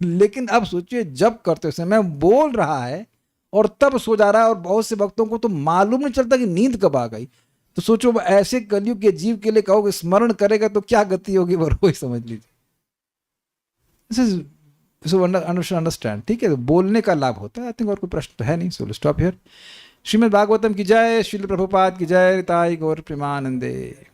लेकिन अब सोचिए जब करते समय बोल रहा है और तब सो जा रहा है, और बहुत से भक्तों को तो मालूम नहीं चलता कि नींद कब आ गई। तो सोचो ऐसे कलयुग के जीव के लिए कहोगे स्मरण करेगा तो क्या गति होगी, वो ही समझ लीजिए। अंडरस्टैंड, ठीक है। तो बोलने का लाभ होता है। आई थिंक और कोई प्रश्न तो है नहीं, so stop here. Shrimad Bhagavatam की जय, श्रील प्रभुपाद की जय, ताई गौर प्रेमानंदे।